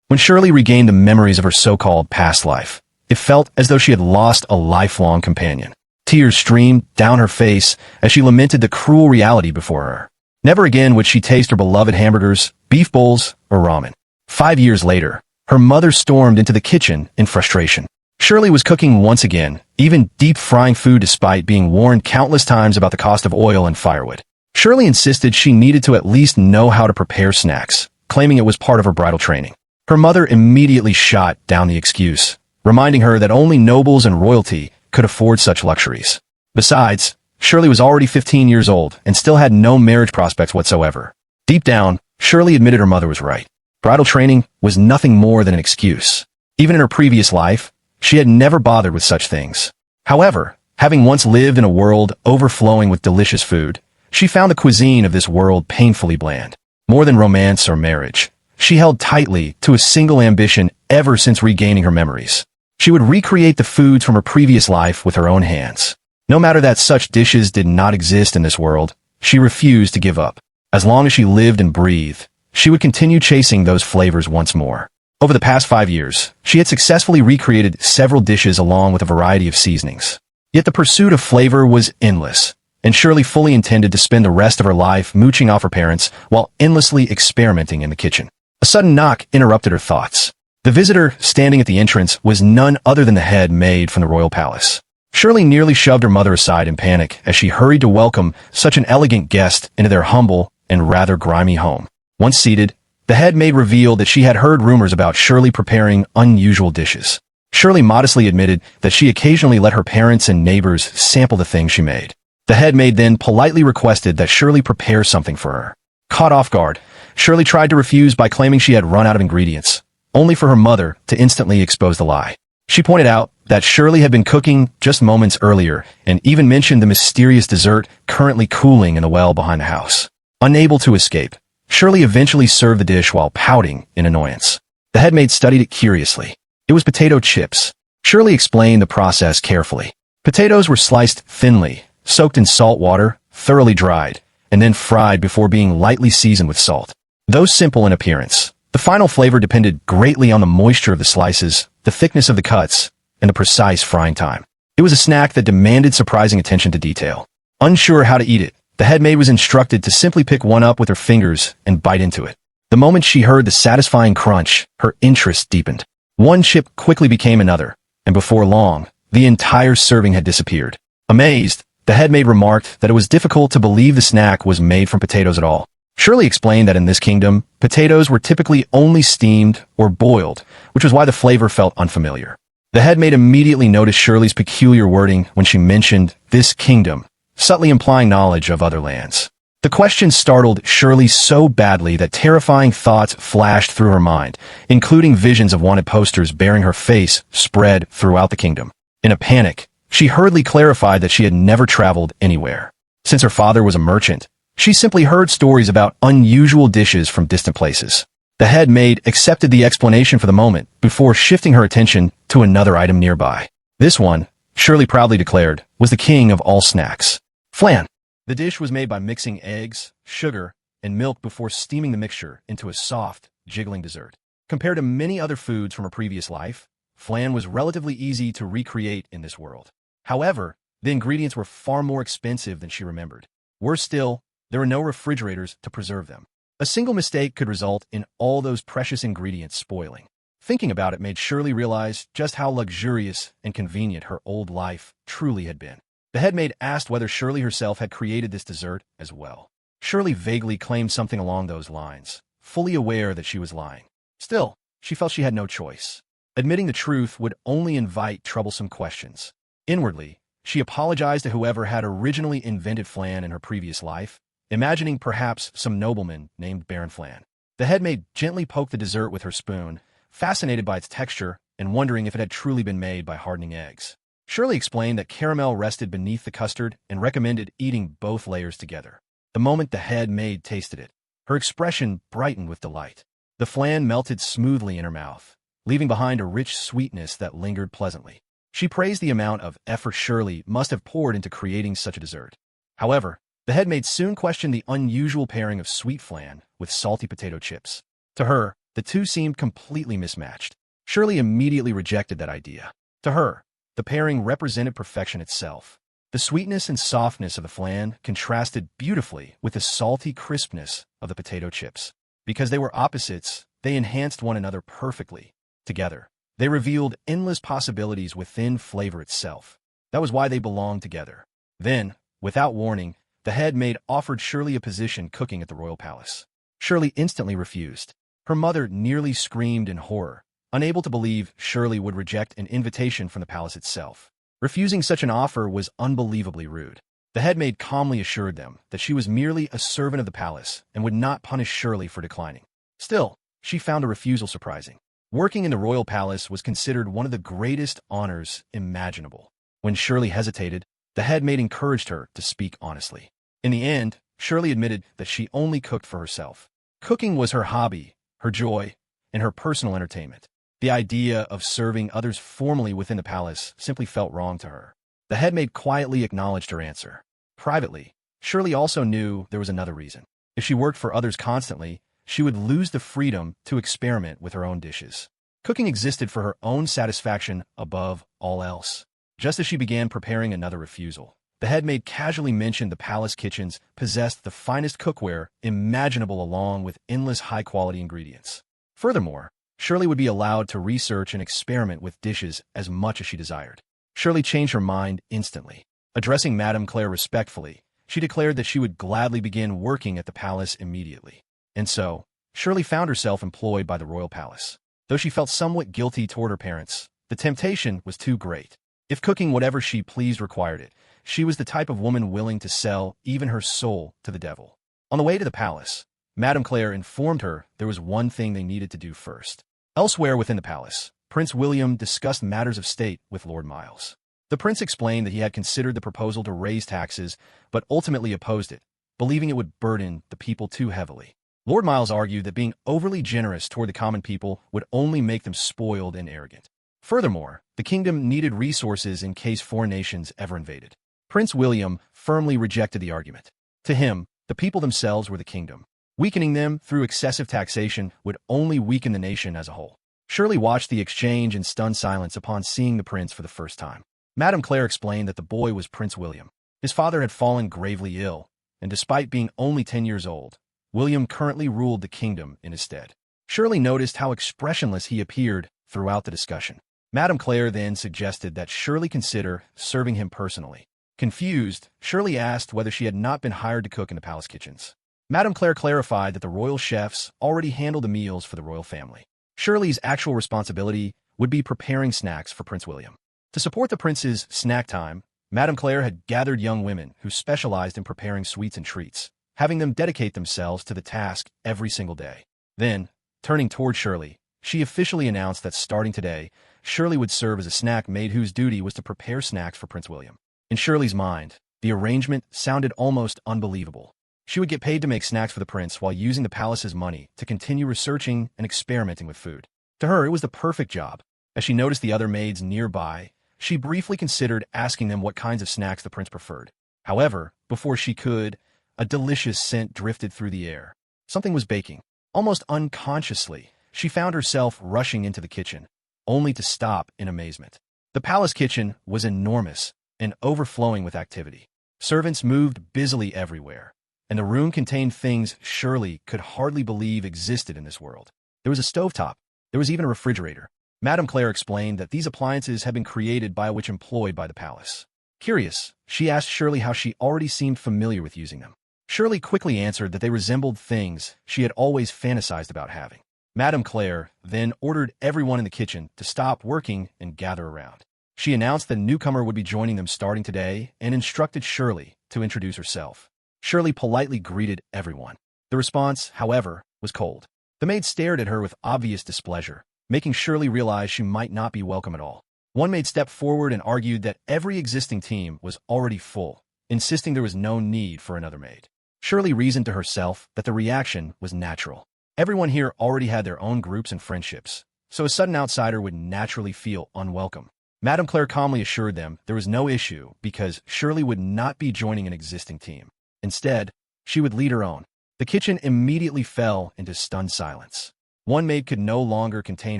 When Shirley regained the memories of her so-called past life, it felt as though she had lost a lifelong companion. Tears streamed down her face as she lamented the cruel reality before her. Never again would she taste her beloved hamburgers, beef bowls, or ramen. 5 years later, her mother stormed into the kitchen in frustration. Shirley was cooking once again, even deep-frying food despite being warned countless times about the cost of oil and firewood. Shirley insisted she needed to at least know how to prepare snacks, claiming it was part of her bridal training. Her mother immediately shot down the excuse, reminding her that only nobles and royalty could afford such luxuries. Besides, Shirley was already 15 years old and still had no marriage prospects whatsoever. Deep down, Shirley admitted her mother was right. Bridal training was nothing more than an excuse. Even in her previous life, she had never bothered with such things. However, having once lived in a world overflowing with delicious food, she found the cuisine of this world painfully bland. More than romance or marriage, she held tightly to a single ambition ever since regaining her memories. She would recreate the foods from her previous life with her own hands. No matter that such dishes did not exist in this world, she refused to give up. As long as she lived and breathed, she would continue chasing those flavors once more. Over the past 5 years, she had successfully recreated several dishes along with a variety of seasonings. Yet the pursuit of flavor was endless, and Shirley fully intended to spend the rest of her life mooching off her parents while endlessly experimenting in the kitchen. A sudden knock interrupted her thoughts. The visitor standing at the entrance was none other than the head maid from the royal palace. Shirley nearly shoved her mother aside in panic as she hurried to welcome such an elegant guest into their humble and rather grimy home. Once seated, the head maid revealed that she had heard rumors about Shirley preparing unusual dishes. Shirley modestly admitted that she occasionally let her parents and neighbors sample the things she made. The head maid then politely requested that Shirley prepare something for her. Caught off guard, Shirley tried to refuse by claiming she had run out of ingredients, only for her mother to instantly expose the lie. She pointed out that Shirley had been cooking just moments earlier and even mentioned the mysterious dessert currently cooling in the well behind the house. Unable to escape, Shirley eventually served the dish while pouting in annoyance. The head maid studied it curiously. It was potato chips. Shirley explained the process carefully. Potatoes were sliced thinly, soaked in salt water, thoroughly dried, and then fried before being lightly seasoned with salt. Though simple in appearance, the final flavor depended greatly on the moisture of the slices, the thickness of the cuts, and the precise frying time. It was a snack that demanded surprising attention to detail. Unsure how to eat it, the head maid was instructed to simply pick one up with her fingers and bite into it. The moment she heard the satisfying crunch, her interest deepened. One chip quickly became another, and before long, the entire serving had disappeared. Amazed, the head maid remarked that it was difficult to believe the snack was made from potatoes at all. Shirley explained that in this kingdom, potatoes were typically only steamed or boiled, which was why the flavor felt unfamiliar. The head maid immediately noticed Shirley's peculiar wording when she mentioned this kingdom, subtly implying knowledge of other lands. The question startled Shirley so badly that terrifying thoughts flashed through her mind, including visions of wanted posters bearing her face spread throughout the kingdom. In a panic, she hurriedly clarified that she had never traveled anywhere. Since her father was a merchant, she simply heard stories about unusual dishes from distant places. The head maid accepted the explanation for the moment before shifting her attention to another item nearby. This one, Shirley proudly declared, was the king of all snacks. Flan. The dish was made by mixing eggs, sugar, and milk before steaming the mixture into a soft, jiggling dessert. Compared to many other foods from her previous life, flan was relatively easy to recreate in this world. However, the ingredients were far more expensive than she remembered. Worse still, there were no refrigerators to preserve them. A single mistake could result in all those precious ingredients spoiling. Thinking about it made Shirley realize just how luxurious and convenient her old life truly had been. The head maid asked whether Shirley herself had created this dessert as well. Shirley vaguely claimed something along those lines, fully aware that she was lying. Still, she felt she had no choice. Admitting the truth would only invite troublesome questions. Inwardly, she apologized to whoever had originally invented flan in her previous life, imagining perhaps some nobleman named Baron Flan. The head maid gently poked the dessert with her spoon, fascinated by its texture and wondering if it had truly been made by hardening eggs. Shirley explained that caramel rested beneath the custard and recommended eating both layers together. The moment the head maid tasted it, her expression brightened with delight. The flan melted smoothly in her mouth, leaving behind a rich sweetness that lingered pleasantly. She praised the amount of effort Shirley must have poured into creating such a dessert. However, the head maid soon questioned the unusual pairing of sweet flan with salty potato chips. To her, The two seemed completely mismatched. Shirley immediately rejected that idea. To her, the pairing represented perfection itself. The sweetness and softness of the flan contrasted beautifully with the salty crispness of the potato chips. Because they were opposites, they enhanced one another perfectly. Together, they revealed endless possibilities within flavor itself. That was why they belonged together. Then, without warning, the head maid offered Shirley a position cooking at the royal palace. Shirley instantly refused. Her mother nearly screamed in horror, unable to believe Shirley would reject an invitation from the palace itself. Refusing such an offer was unbelievably rude. The head maid calmly assured them that she was merely a servant of the palace and would not punish Shirley for declining. Still, she found the refusal surprising. Working in the royal palace was considered one of the greatest honors imaginable. When Shirley hesitated, the head maid encouraged her to speak honestly. In the end, Shirley admitted that she only cooked for herself. Cooking was her hobby, her joy, and her personal entertainment. The idea of serving others formally within the palace simply felt wrong to her. The head maid quietly acknowledged her answer. Privately, Shirley also knew there was another reason. If she worked for others constantly, she would lose the freedom to experiment with her own dishes. Cooking existed for her own satisfaction above all else. Just as she began preparing another refusal, the head maid casually mentioned the palace kitchens possessed the finest cookware imaginable along with endless high-quality ingredients. Furthermore, Shirley would be allowed to research and experiment with dishes as much as she desired. Shirley changed her mind instantly. Addressing Madame Claire respectfully, she declared that she would gladly begin working at the palace immediately. And so, Shirley found herself employed by the royal palace. Though she felt somewhat guilty toward her parents, the temptation was too great. If cooking whatever she pleased required it, she was the type of woman willing to sell even her soul to the devil. On the way to the palace, Madame Claire informed her there was one thing they needed to do first. Elsewhere within the palace, Prince William discussed matters of state with Lord Miles. The prince explained that he had considered the proposal to raise taxes, but ultimately opposed it, believing it would burden the people too heavily. Lord Miles argued that being overly generous toward the common people would only make them spoiled and arrogant. Furthermore, the kingdom needed resources in case foreign nations ever invaded. Prince William firmly rejected the argument. To him, the people themselves were the kingdom. Weakening them through excessive taxation would only weaken the nation as a whole. Shirley watched the exchange in stunned silence upon seeing the prince for the first time. Madame Claire explained that the boy was Prince William. His father had fallen gravely ill, and despite being only 10 years old, William currently ruled the kingdom in his stead. Shirley noticed how expressionless he appeared throughout the discussion. Madame Claire then suggested that Shirley consider serving him personally. Confused, Shirley asked whether she had not been hired to cook in the palace kitchens. Madame Claire clarified that the royal chefs already handled the meals for the royal family. Shirley's actual responsibility would be preparing snacks for Prince William. To support the prince's snack time, Madame Claire had gathered young women who specialized in preparing sweets and treats, having them dedicate themselves to the task every single day. Then, turning toward Shirley, she officially announced that starting today, Shirley would serve as a snack maid whose duty was to prepare snacks for Prince William. In Shirley's mind, the arrangement sounded almost unbelievable. She would get paid to make snacks for the prince while using the palace's money to continue researching and experimenting with food. To her, it was the perfect job. As she noticed the other maids nearby, she briefly considered asking them what kinds of snacks the prince preferred. However, before she could, a delicious scent drifted through the air. Something was baking. Almost unconsciously, she found herself rushing into the kitchen, only to stop in amazement. The palace kitchen was enormous and overflowing with activity. Servants moved busily everywhere, and the room contained things Shirley could hardly believe existed in this world. There was a stovetop. There was even a refrigerator. Madame Claire explained that these appliances had been created by a witch employed by the palace. Curious, she asked Shirley how she already seemed familiar with using them. Shirley quickly answered that they resembled things she had always fantasized about having. Madame Claire then ordered everyone in the kitchen to stop working and gather around. She announced that a newcomer would be joining them starting today and instructed Shirley to introduce herself. Shirley politely greeted everyone. The response, however, was cold. The maid stared at her with obvious displeasure, making Shirley realize she might not be welcome at all. One maid stepped forward and argued that every existing team was already full, insisting there was no need for another maid. Shirley reasoned to herself that the reaction was natural. Everyone here already had their own groups and friendships, so a sudden outsider would naturally feel unwelcome. Madame Claire calmly assured them there was no issue because Shirley would not be joining an existing team. Instead, she would lead her own. The kitchen immediately fell into stunned silence. One maid could no longer contain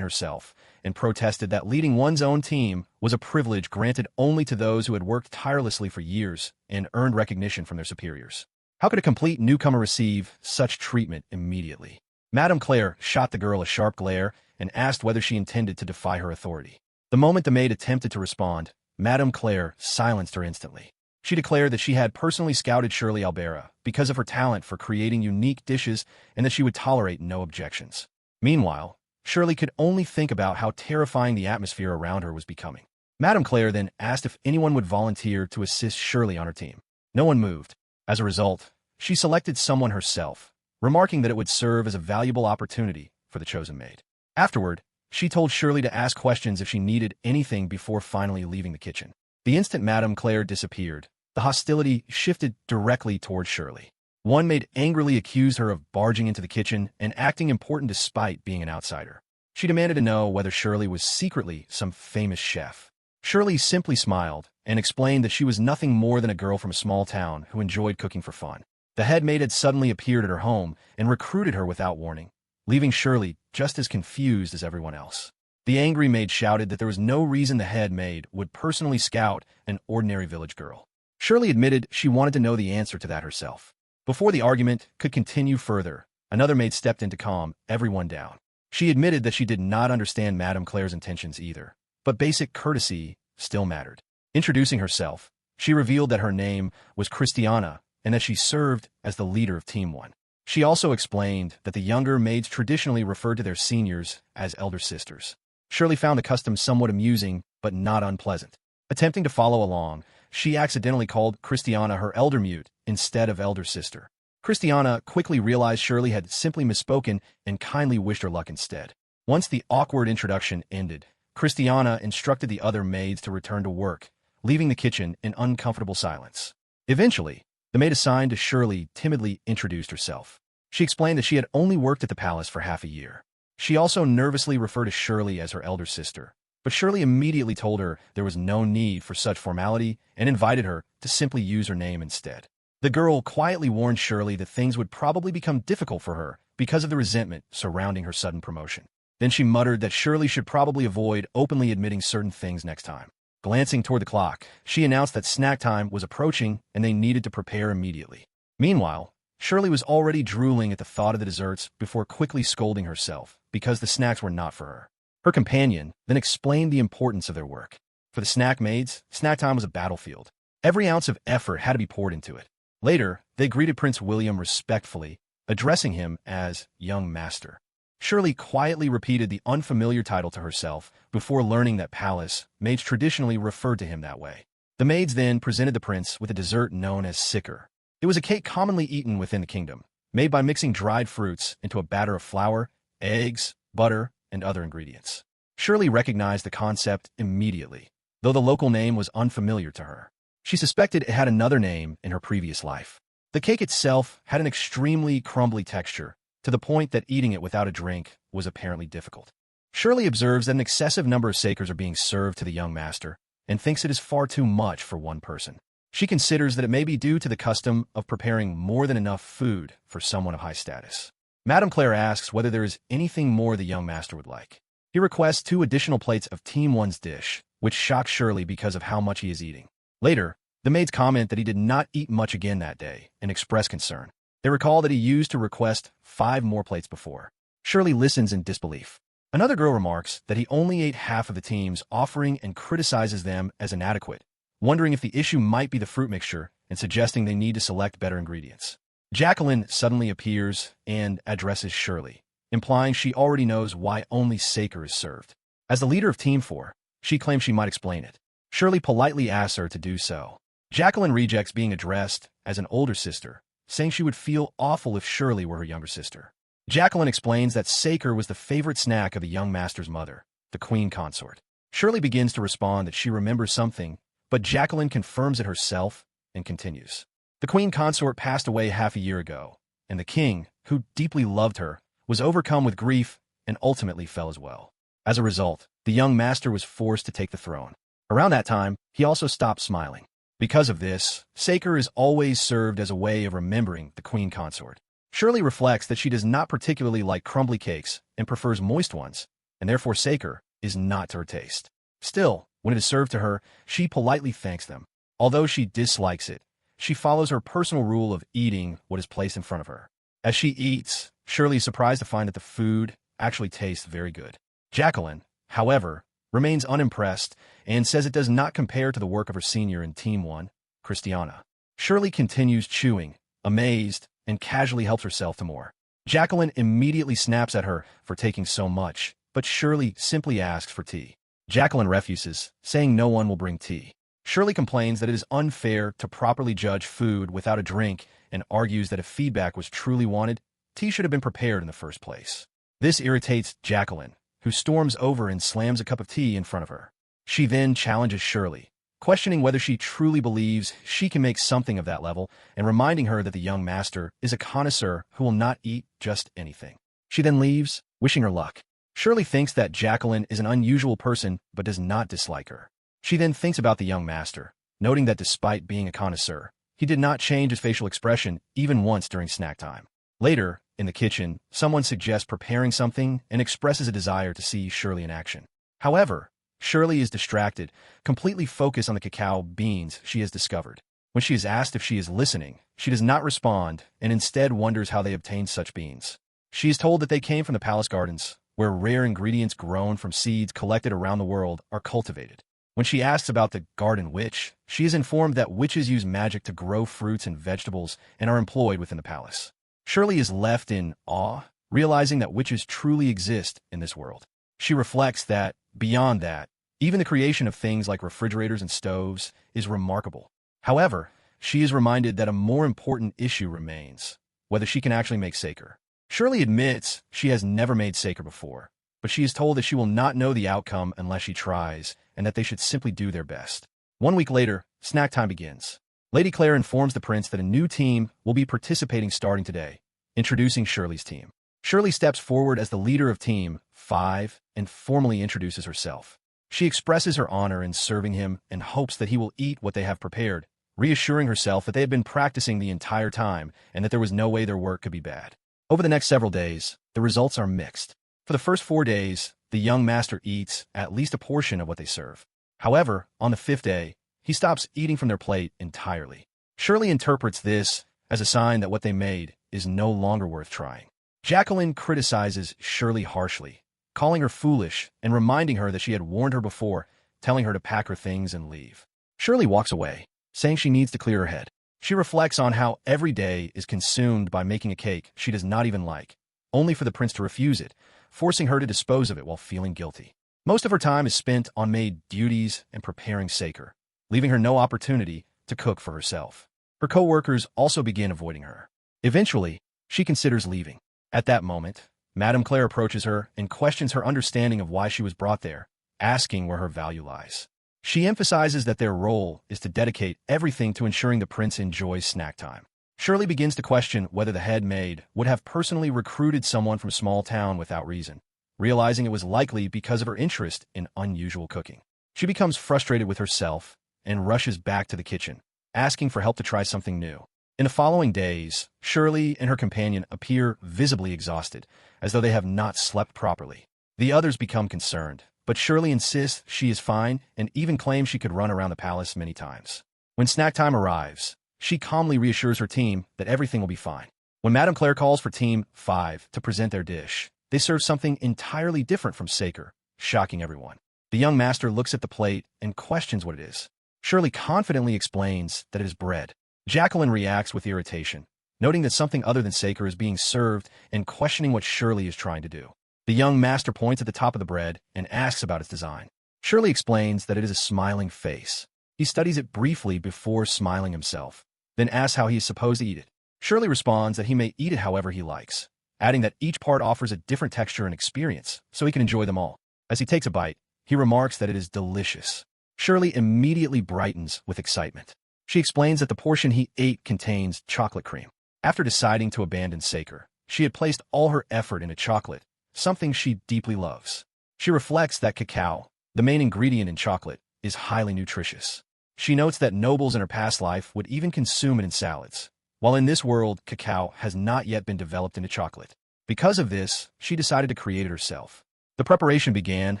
herself and protested that leading one's own team was a privilege granted only to those who had worked tirelessly for years and earned recognition from their superiors. How could a complete newcomer receive such treatment immediately? Madame Claire shot the girl a sharp glare and asked whether she intended to defy her authority. The moment the maid attempted to respond, Madame Claire silenced her instantly. She declared that she had personally scouted Shirley Albera because of her talent for creating unique dishes and that she would tolerate no objections. Meanwhile, Shirley could only think about how terrifying the atmosphere around her was becoming. Madame Claire then asked if anyone would volunteer to assist Shirley on her team. No one moved. As a result, she selected someone herself, remarking that it would serve as a valuable opportunity for the chosen maid. Afterward, she told Shirley to ask questions if she needed anything before finally leaving the kitchen. The instant Madame Claire disappeared, the hostility shifted directly towards Shirley. One maid angrily accused her of barging into the kitchen and acting important despite being an outsider. She demanded to know whether Shirley was secretly some famous chef. Shirley simply smiled and explained that she was nothing more than a girl from a small town who enjoyed cooking for fun. The head maid had suddenly appeared at her home and recruited her without warning, leaving Shirley just as confused as everyone else. The angry maid shouted that there was no reason the head maid would personally scout an ordinary village girl. Shirley admitted she wanted to know the answer to that herself. Before the argument could continue further, another maid stepped in to calm everyone down. She admitted that she did not understand Madame Claire's intentions either, but basic courtesy still mattered. Introducing herself, she revealed that her name was Christiana and that she served as the leader of Team 1. She also explained that the younger maids traditionally referred to their seniors as elder sisters. Shirley found the custom somewhat amusing, but not unpleasant. Attempting to follow along, she accidentally called Christiana her elder mute instead of elder sister. Christiana quickly realized Shirley had simply misspoken and kindly wished her luck instead. Once the awkward introduction ended, Christiana instructed the other maids to return to work, leaving the kitchen in uncomfortable silence. Eventually, the maid assigned to Shirley timidly introduced herself. She explained that she had only worked at the palace for half a year. She also nervously referred to Shirley as her elder sister, but Shirley immediately told her there was no need for such formality and invited her to simply use her name instead. The girl quietly warned Shirley that things would probably become difficult for her because of the resentment surrounding her sudden promotion. Then she muttered that Shirley should probably avoid openly admitting certain things next time. Glancing toward the clock, she announced that snack time was approaching and they needed to prepare immediately. Meanwhile, Shirley was already drooling at the thought of the desserts before quickly scolding herself because the snacks were not for her. Her companion then explained the importance of their work. For the snack maids, snack time was a battlefield. Every ounce of effort had to be poured into it. Later, they greeted Prince William respectfully, addressing him as young master. Shirley quietly repeated the unfamiliar title to herself before learning that palace maids traditionally referred to him that way. The maids then presented the prince with a dessert known as sicker. It was a cake commonly eaten within the kingdom, made by mixing dried fruits into a batter of flour, eggs, butter, and other ingredients. Shirley recognized the concept immediately, though the local name was unfamiliar to her. She suspected it had another name in her previous life. The cake itself had an extremely crumbly texture, to the point that eating it without a drink was apparently difficult. Shirley observes that an excessive number of sakers are being served to the young master, and thinks it is far too much for one person. She considers that it may be due to the custom of preparing more than enough food for someone of high status. Madame Claire asks whether there is anything more the young master would like. He requests 2 additional plates of Team 1's dish, which shocks Shirley because of how much he is eating. Later, the maids comment that he did not eat much again that day and express concern. They recall that he used to request 5 more plates before. Shirley listens in disbelief. Another girl remarks that he only ate half of the team's offering and criticizes them as inadequate, wondering if the issue might be the fruit mixture and suggesting they need to select better ingredients. Jacqueline suddenly appears and addresses Shirley, implying she already knows why only saker is served. As the leader of Team 4, she claims she might explain it. Shirley politely asks her to do so. Jacqueline rejects being addressed as an older sister, saying she would feel awful if Shirley were her younger sister. Jacqueline explains that saker was the favorite snack of the young master's mother, the queen consort. Shirley begins to respond that she remembers something, but Jacqueline confirms it herself and continues. The queen consort passed away half a year ago, and the king, who deeply loved her, was overcome with grief and ultimately fell as well. As a result, the young master was forced to take the throne. Around that time, he also stopped smiling. Because of this, saker is always served as a way of remembering the queen consort. Shirley reflects that she does not particularly like crumbly cakes and prefers moist ones, and therefore saker is not to her taste. Still, when it is served to her, she politely thanks them. Although she dislikes it, she follows her personal rule of eating what is placed in front of her. As she eats, Shirley is surprised to find that the food actually tastes very good. Jacqueline, however, remains unimpressed and says it does not compare to the work of her senior in Team 1, Christiana. Shirley continues chewing, amazed, and casually helps herself to more. Jacqueline immediately snaps at her for taking so much, but Shirley simply asks for tea. Jacqueline refuses, saying no one will bring tea. Shirley complains that it is unfair to properly judge food without a drink and argues that if feedback was truly wanted, tea should have been prepared in the first place. This irritates Jacqueline, who storms over and slams a cup of tea in front of her. She then challenges Shirley, questioning whether she truly believes she can make something of that level and reminding her that the young master is a connoisseur who will not eat just anything. She then leaves, wishing her luck. Shirley thinks that Jacqueline is an unusual person but does not dislike her. She then thinks about the young master, noting that despite being a connoisseur, he did not change his facial expression even once during snack time. Later, in the kitchen, someone suggests preparing something and expresses a desire to see Shirley in action. However, Shirley is distracted, completely focused on the cacao beans she has discovered. When she is asked if she is listening, she does not respond and instead wonders how they obtained such beans. She is told that they came from the palace gardens, where rare ingredients grown from seeds collected around the world are cultivated. When she asks about the garden witch, she is informed that witches use magic to grow fruits and vegetables and are employed within the palace. Shirley is left in awe, realizing that witches truly exist in this world. She reflects that, beyond that, even the creation of things like refrigerators and stoves is remarkable. However, she is reminded that a more important issue remains, whether she can actually make saker. Shirley admits she has never made saker before, but she is told that she will not know the outcome unless she tries, and that they should simply do their best. 1 week later, snack time begins. Lady Claire informs the prince that a new team will be participating starting today, introducing Shirley's team. Shirley steps forward as the leader of Team 5 and formally introduces herself. She expresses her honor in serving him and hopes that he will eat what they have prepared, reassuring herself that they had been practicing the entire time and that there was no way their work could be bad. Over the next several days, the results are mixed. For the first 4 days, the young master eats at least a portion of what they serve. However, on the 5th day, he stops eating from their plate entirely. Shirley interprets this as a sign that what they made is no longer worth trying. Jacqueline criticizes Shirley harshly, calling her foolish and reminding her that she had warned her before, telling her to pack her things and leave. Shirley walks away, saying she needs to clear her head. She reflects on how every day is consumed by making a cake she does not even like, only for the prince to refuse it, forcing her to dispose of it while feeling guilty. Most of her time is spent on maid duties and preparing saker, leaving her no opportunity to cook for herself. Her co-workers also begin avoiding her. Eventually, she considers leaving. At that moment, Madame Claire approaches her and questions her understanding of why she was brought there, asking where her value lies. She emphasizes that their role is to dedicate everything to ensuring the prince enjoys snack time. Shirley begins to question whether the head maid would have personally recruited someone from a small town without reason, realizing it was likely because of her interest in unusual cooking. She becomes frustrated with herself and rushes back to the kitchen, asking for help to try something new. In the following days, Shirley and her companion appear visibly exhausted, as though they have not slept properly. The others become concerned, but Shirley insists she is fine and even claims she could run around the palace many times. When snack time arrives, she calmly reassures her team that everything will be fine. When Madame Claire calls for Team 5 to present their dish, they serve something entirely different from saker, shocking everyone. The young master looks at the plate and questions what it is. Shirley confidently explains that it is bread. Jacqueline reacts with irritation, noting that something other than saker is being served and questioning what Shirley is trying to do. The young master points at the top of the bread and asks about its design. Shirley explains that it is a smiling face. He studies it briefly before smiling himself, then asks how he is supposed to eat it. Shirley responds that he may eat it however he likes, adding that each part offers a different texture and experience, so he can enjoy them all. As he takes a bite, he remarks that it is delicious. Shirley immediately brightens with excitement. She explains that the portion he ate contains chocolate cream. After deciding to abandon saker, she had placed all her effort into chocolate, something she deeply loves. She reflects that cacao, the main ingredient in chocolate, is highly nutritious. She notes that nobles in her past life would even consume it in salads, while in this world, cacao has not yet been developed into chocolate. Because of this, she decided to create it herself. The preparation began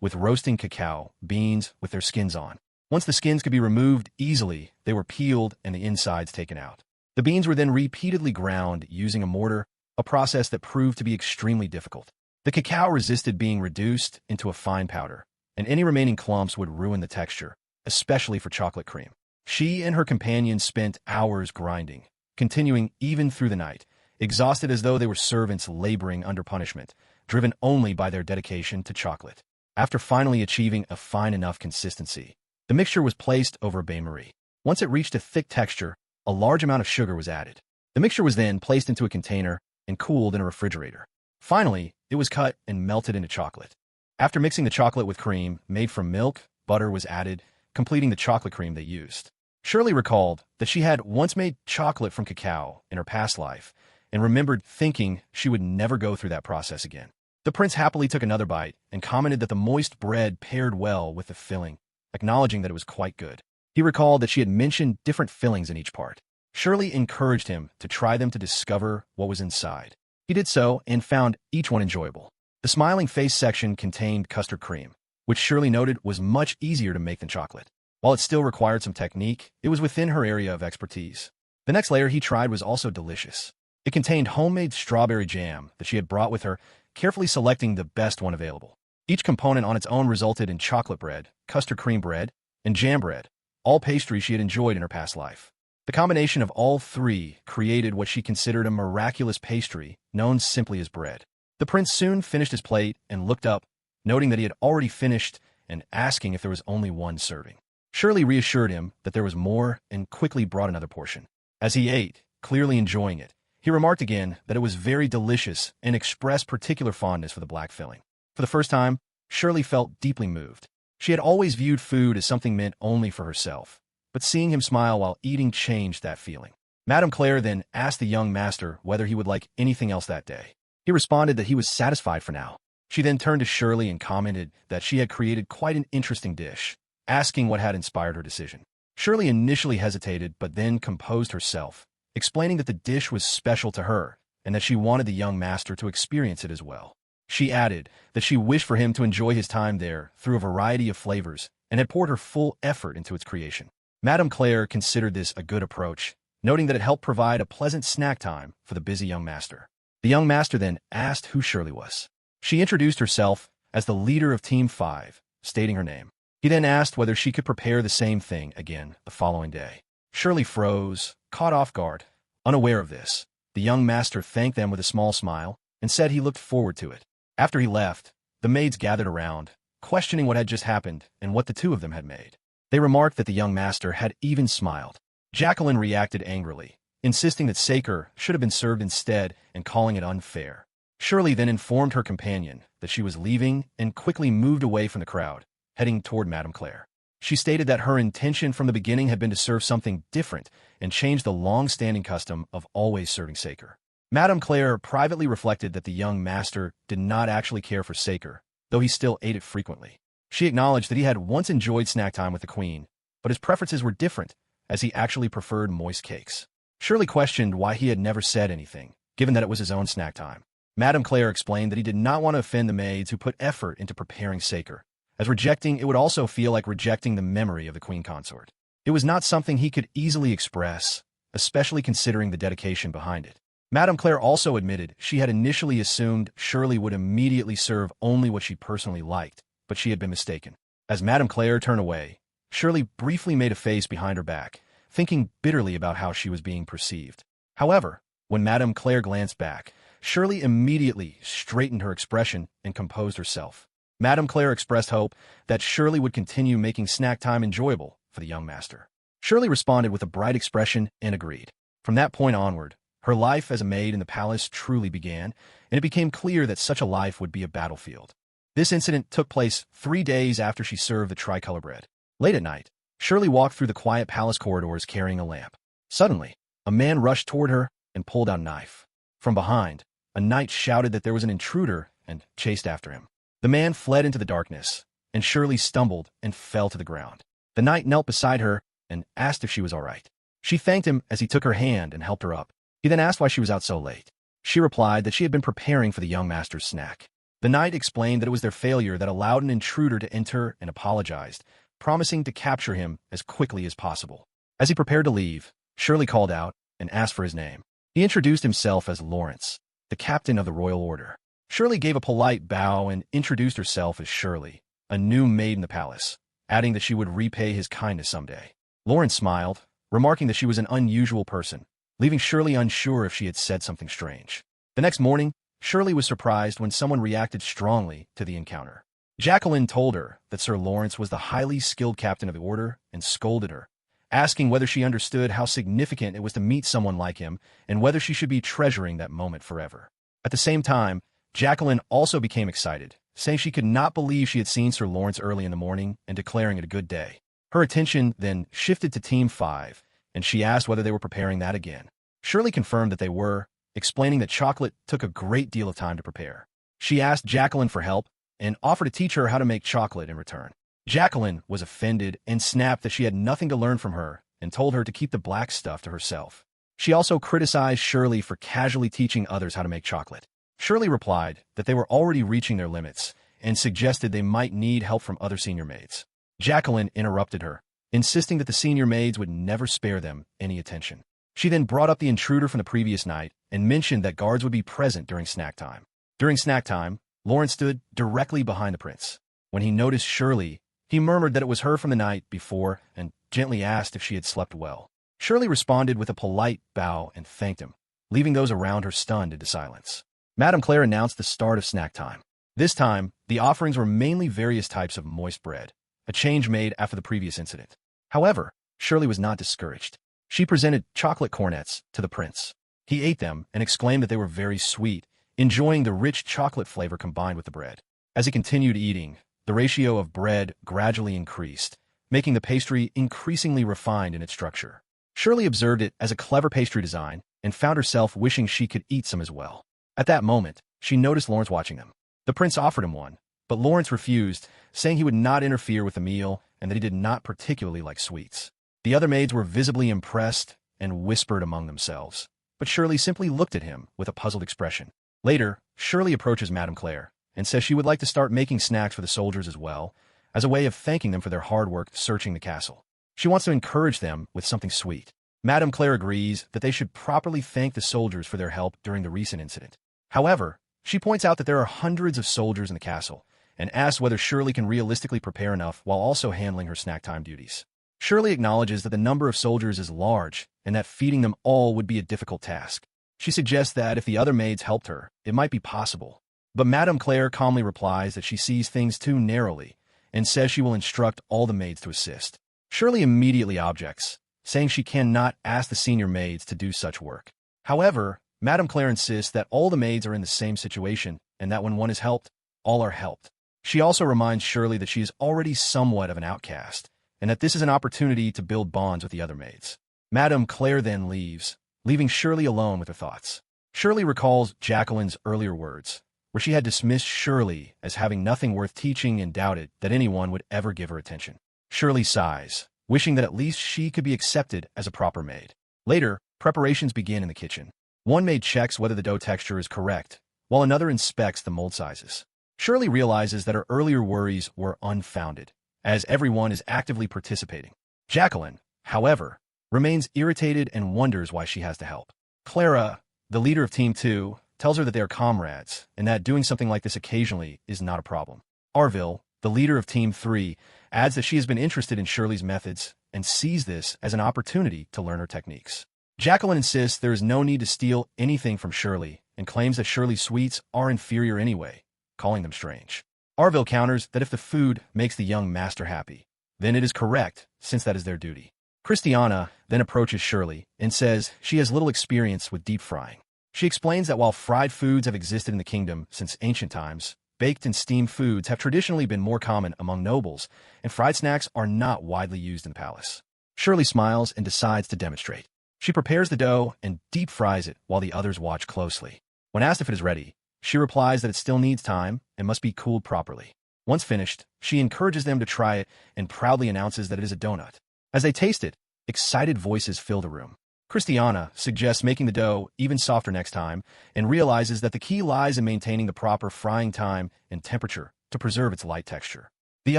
with roasting cacao beans with their skins on. Once the skins could be removed easily, they were peeled and the insides taken out. The beans were then repeatedly ground using a mortar, a process that proved to be extremely difficult. The cacao resisted being reduced into a fine powder, and any remaining clumps would ruin the texture, especially for chocolate cream. She and her companions spent hours grinding, continuing even through the night, exhausted as though they were servants laboring under punishment, driven only by their dedication to chocolate. After finally achieving a fine enough consistency, the mixture was placed over a bain-marie. Once it reached a thick texture, a large amount of sugar was added. The mixture was then placed into a container and cooled in a refrigerator. Finally, it was cut and melted into chocolate. After mixing the chocolate with cream made from milk, butter was added, completing the chocolate cream they used. Shirley recalled that she had once made chocolate from cacao in her past life and remembered thinking she would never go through that process again. The prince happily took another bite and commented that the moist bread paired well with the filling, acknowledging that it was quite good. He recalled that she had mentioned different fillings in each part. Shirley encouraged him to try them to discover what was inside. He did so and found each one enjoyable. The smiling face section contained custard cream, which Shirley noted was much easier to make than chocolate. While it still required some technique, it was within her area of expertise. The next layer he tried was also delicious. It contained homemade strawberry jam that she had brought with her, carefully selecting the best one available. Each component on its own resulted in chocolate bread, custard cream bread, and jam bread, all pastries she had enjoyed in her past life. The combination of all three created what she considered a miraculous pastry known simply as bread. The prince soon finished his plate and looked up, noting that he had already finished and asking if there was only one serving. Shirley reassured him that there was more and quickly brought another portion. As he ate, clearly enjoying it, he remarked again that it was very delicious and expressed particular fondness for the black filling. For the first time, Shirley felt deeply moved. She had always viewed food as something meant only for herself, but seeing him smile while eating changed that feeling. Madame Claire then asked the young master whether he would like anything else that day. He responded that he was satisfied for now. She then turned to Shirley and commented that she had created quite an interesting dish, asking what had inspired her decision. Shirley initially hesitated but then composed herself, explaining that the dish was special to her and that she wanted the young master to experience it as well. She added that she wished for him to enjoy his time there through a variety of flavors and had poured her full effort into its creation. Madame Claire considered this a good approach, noting that it helped provide a pleasant snack time for the busy young master. The young master then asked who Shirley was. She introduced herself as the leader of Team 5, stating her name. He then asked whether she could prepare the same thing again the following day. Shirley froze, caught off guard. Unaware of this, the young master thanked them with a small smile and said he looked forward to it. After he left, the maids gathered around, questioning what had just happened and what the two of them had made. They remarked that the young master had even smiled. Jacqueline reacted angrily, insisting that Saker should have been served instead and calling it unfair. Shirley then informed her companion that she was leaving and quickly moved away from the crowd, heading toward Madame Claire. She stated that her intention from the beginning had been to serve something different and change the long-standing custom of always serving Saker. Madame Claire privately reflected that the young master did not actually care for Saker, though he still ate it frequently. She acknowledged that he had once enjoyed snack time with the queen, but his preferences were different, as he actually preferred moist cakes. Shirley questioned why he had never said anything, given that it was his own snack time. Madame Claire explained that he did not want to offend the maids who put effort into preparing Saker, as rejecting it would also feel like rejecting the memory of the queen consort. It was not something he could easily express, especially considering the dedication behind it. Madame Claire also admitted she had initially assumed Shirley would immediately serve only what she personally liked, but she had been mistaken. As Madame Claire turned away, Shirley briefly made a face behind her back, thinking bitterly about how she was being perceived. However, when Madame Claire glanced back, Shirley immediately straightened her expression and composed herself. Madame Claire expressed hope that Shirley would continue making snack time enjoyable for the young master. Shirley responded with a bright expression and agreed. From that point onward, her life as a maid in the palace truly began, and it became clear that such a life would be a battlefield. This incident took place 3 days after she served the tricolor bread. Late at night, Shirley walked through the quiet palace corridors carrying a lamp. Suddenly, a man rushed toward her and pulled out a knife. From behind, a knight shouted that there was an intruder and chased after him. The man fled into the darkness, and Shirley stumbled and fell to the ground. The knight knelt beside her and asked if she was all right. She thanked him as he took her hand and helped her up. He then asked why she was out so late. She replied that she had been preparing for the young master's snack. The knight explained that it was their failure that allowed an intruder to enter and apologized, promising to capture him as quickly as possible. As he prepared to leave, Shirley called out and asked for his name. He introduced himself as Lawrence, the captain of the royal order. Shirley gave a polite bow and introduced herself as Shirley, a new maid in the palace, adding that she would repay his kindness someday. Lawrence smiled, remarking that she was an unusual person, leaving Shirley unsure if she had said something strange. The next morning, Shirley was surprised when someone reacted strongly to the encounter. Jacqueline told her that Sir Lawrence was the highly skilled captain of the order and scolded her, asking whether she understood how significant it was to meet someone like him and whether she should be treasuring that moment forever. At the same time, Jacqueline also became excited, saying she could not believe she had seen Sir Lawrence early in the morning and declaring it a good day. Her attention then shifted to Team 5, and she asked whether they were preparing that again. Shirley confirmed that they were, explaining that chocolate took a great deal of time to prepare. She asked Jacqueline for help and offered to teach her how to make chocolate in return. Jacqueline was offended and snapped that she had nothing to learn from her and told her to keep the black stuff to herself. She also criticized Shirley for casually teaching others how to make chocolate. Shirley replied that they were already reaching their limits and suggested they might need help from other senior maids. Jacqueline interrupted her, insisting that the senior maids would never spare them any attention. She then brought up the intruder from the previous night and mentioned that guards would be present during snack time. During snack time, Lawrence stood directly behind the prince. When he noticed Shirley, he murmured that it was her from the night before and gently asked if she had slept well. Shirley responded with a polite bow and thanked him, leaving those around her stunned into silence. Madame Claire announced the start of snack time. This time, the offerings were mainly various types of moist bread, a change made after the previous incident. However, Shirley was not discouraged. She presented chocolate cornets to the prince. He ate them and exclaimed that they were very sweet, enjoying the rich chocolate flavor combined with the bread. As he continued eating, the ratio of bread gradually increased, making the pastry increasingly refined in its structure. Shirley observed it as a clever pastry design and found herself wishing she could eat some as well. At that moment, she noticed Lawrence watching them. The prince offered him one, but Lawrence refused, saying he would not interfere with the meal and that he did not particularly like sweets. The other maids were visibly impressed and whispered among themselves, but Shirley simply looked at him with a puzzled expression. Later, Shirley approaches Madame Claire and says she would like to start making snacks for the soldiers as well, as a way of thanking them for their hard work searching the castle. She wants to encourage them with something sweet. Madame Claire agrees that they should properly thank the soldiers for their help during the recent incident. However, she points out that there are hundreds of soldiers in the castle and asks whether Shirley can realistically prepare enough while also handling her snack time duties. Shirley acknowledges that the number of soldiers is large and that feeding them all would be a difficult task. She suggests that if the other maids helped her, it might be possible. But Madame Claire calmly replies that she sees things too narrowly and says she will instruct all the maids to assist. Shirley immediately objects, saying she cannot ask the senior maids to do such work. However, Madame Claire insists that all the maids are in the same situation and that when one is helped, all are helped. She also reminds Shirley that she is already somewhat of an outcast and that this is an opportunity to build bonds with the other maids. Madame Claire then leaves, leaving Shirley alone with her thoughts. Shirley recalls Jacqueline's earlier words, where she had dismissed Shirley as having nothing worth teaching and doubted that anyone would ever give her attention. Shirley sighs, wishing that at least she could be accepted as a proper maid. Later, preparations begin in the kitchen. One maid checks whether the dough texture is correct, while another inspects the mold sizes. Shirley realizes that her earlier worries were unfounded, as everyone is actively participating. Jacqueline, however, remains irritated and wonders why she has to help. Clara, the leader of Team 2, tells her that they are comrades and that doing something like this occasionally is not a problem. Arville, the leader of Team 3, adds that she has been interested in Shirley's methods and sees this as an opportunity to learn her techniques. Jacqueline insists there is no need to steal anything from Shirley and claims that Shirley's sweets are inferior anyway, calling them strange. Arville counters that if the food makes the young master happy, then it is correct, since that is their duty. Christiana then approaches Shirley and says she has little experience with deep frying. She explains that while fried foods have existed in the kingdom since ancient times, baked and steamed foods have traditionally been more common among nobles, and fried snacks are not widely used in the palace. Shirley smiles and decides to demonstrate. She prepares the dough and deep fries it while the others watch closely. When asked if it is ready, she replies that it still needs time and must be cooled properly. Once finished, she encourages them to try it and proudly announces that it is a donut. As they taste it, excited voices fill the room. Christiana suggests making the dough even softer next time and realizes that the key lies in maintaining the proper frying time and temperature to preserve its light texture. The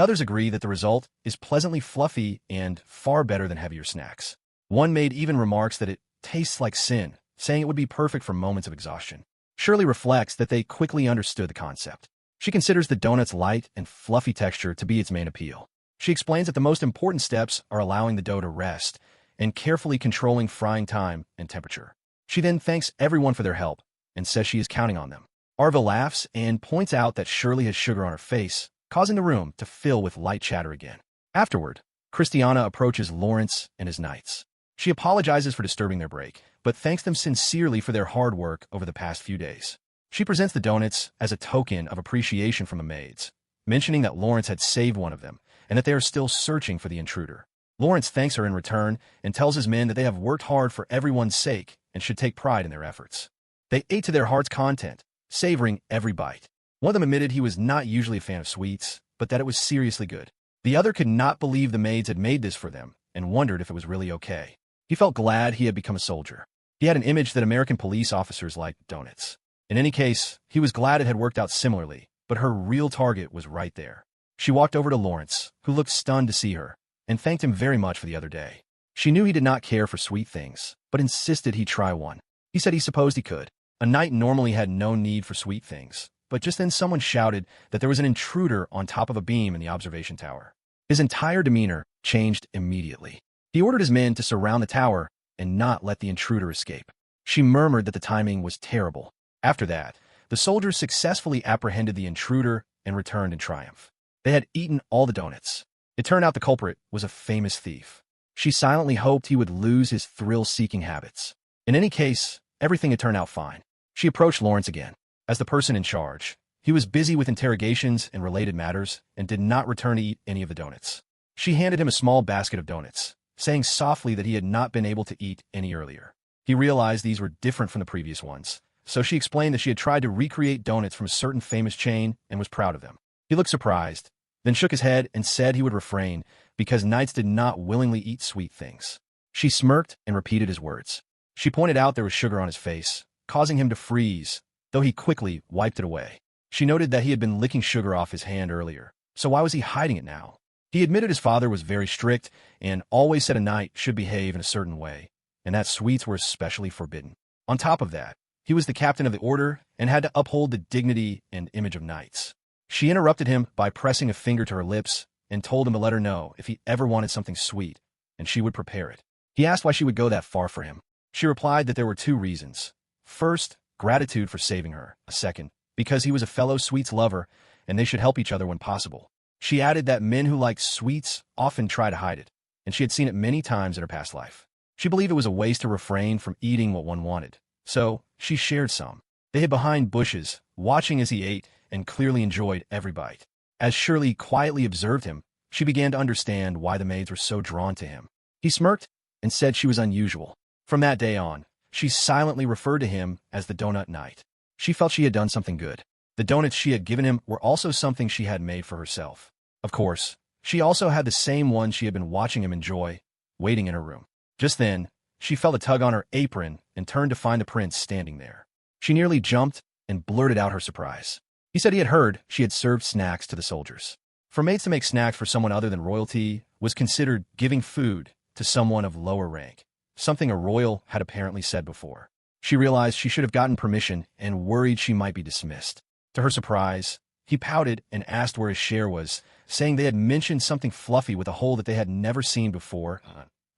others agree that the result is pleasantly fluffy and far better than heavier snacks. One maid even remarks that it tastes like sin, saying it would be perfect for moments of exhaustion. Shirley reflects that they quickly understood the concept. She considers the donut's light and fluffy texture to be its main appeal. She explains that the most important steps are allowing the dough to rest and carefully controlling frying time and temperature. She then thanks everyone for their help and says she is counting on them. Arva laughs and points out that Shirley has sugar on her face, causing the room to fill with light chatter again. Afterward, Christiana approaches Lawrence and his knights. She apologizes for disturbing their break, but thanks them sincerely for their hard work over the past few days. She presents the donuts as a token of appreciation from the maids, mentioning that Lawrence had saved one of them and that they are still searching for the intruder. Lawrence thanks her in return and tells his men that they have worked hard for everyone's sake and should take pride in their efforts. They ate to their heart's content, savoring every bite. One of them admitted he was not usually a fan of sweets, but that it was seriously good. The other could not believe the maids had made this for them and wondered if it was really okay. He felt glad he had become a soldier. He had an image that American police officers liked donuts. In any case, he was glad it had worked out similarly, but her real target was right there. She walked over to Lawrence, who looked stunned to see her, and thanked him very much for the other day. She knew he did not care for sweet things, but insisted he try one. He said he supposed he could. A knight normally had no need for sweet things, but just then someone shouted that there was an intruder on top of a beam in the observation tower. His entire demeanor changed immediately. He ordered his men to surround the tower and not let the intruder escape. She murmured that the timing was terrible. After that, the soldiers successfully apprehended the intruder and returned in triumph. They had eaten all the donuts. It turned out the culprit was a famous thief. She silently hoped he would lose his thrill-seeking habits. In any case, everything had turned out fine. She approached Lawrence again. As the person in charge, he was busy with interrogations and related matters and did not return to eat any of the donuts. She handed him a small basket of donuts, saying softly that he had not been able to eat any earlier. He realized these were different from the previous ones, so she explained that she had tried to recreate donuts from a certain famous chain and was proud of them. He looked surprised, then shook his head and said he would refrain because knights did not willingly eat sweet things. She smirked and repeated his words. She pointed out there was sugar on his face, causing him to freeze, though he quickly wiped it away. She noted that he had been licking sugar off his hand earlier, so why was he hiding it now? He admitted his father was very strict and always said a knight should behave in a certain way, and that sweets were especially forbidden. On top of that, he was the captain of the order and had to uphold the dignity and image of knights. She interrupted him by pressing a finger to her lips and told him to let her know if he ever wanted something sweet, and she would prepare it. He asked why she would go that far for him. She replied that there were two reasons. First, gratitude for saving her. Second, because he was a fellow sweets lover and they should help each other when possible. She added that men who liked sweets often try to hide it, and she had seen it many times in her past life. She believed it was a waste to refrain from eating what one wanted, so she shared some. They hid behind bushes, watching as he ate, and clearly enjoyed every bite. As Shirley quietly observed him, she began to understand why the maids were so drawn to him. He smirked and said she was unusual. From that day on, she silently referred to him as the Donut Knight. She felt she had done something good. The donuts she had given him were also something she had made for herself. Of course, she also had the same ones she had been watching him enjoy, waiting in her room. Just then, she felt a tug on her apron and turned to find the prince standing there. She nearly jumped and blurted out her surprise. He said he had heard she had served snacks to the soldiers. For maids to make snacks for someone other than royalty was considered giving food to someone of lower rank, something a royal had apparently said before. She realized she should have gotten permission and worried she might be dismissed. To her surprise, he pouted and asked where his share was, saying they had mentioned something fluffy with a hole that they had never seen before,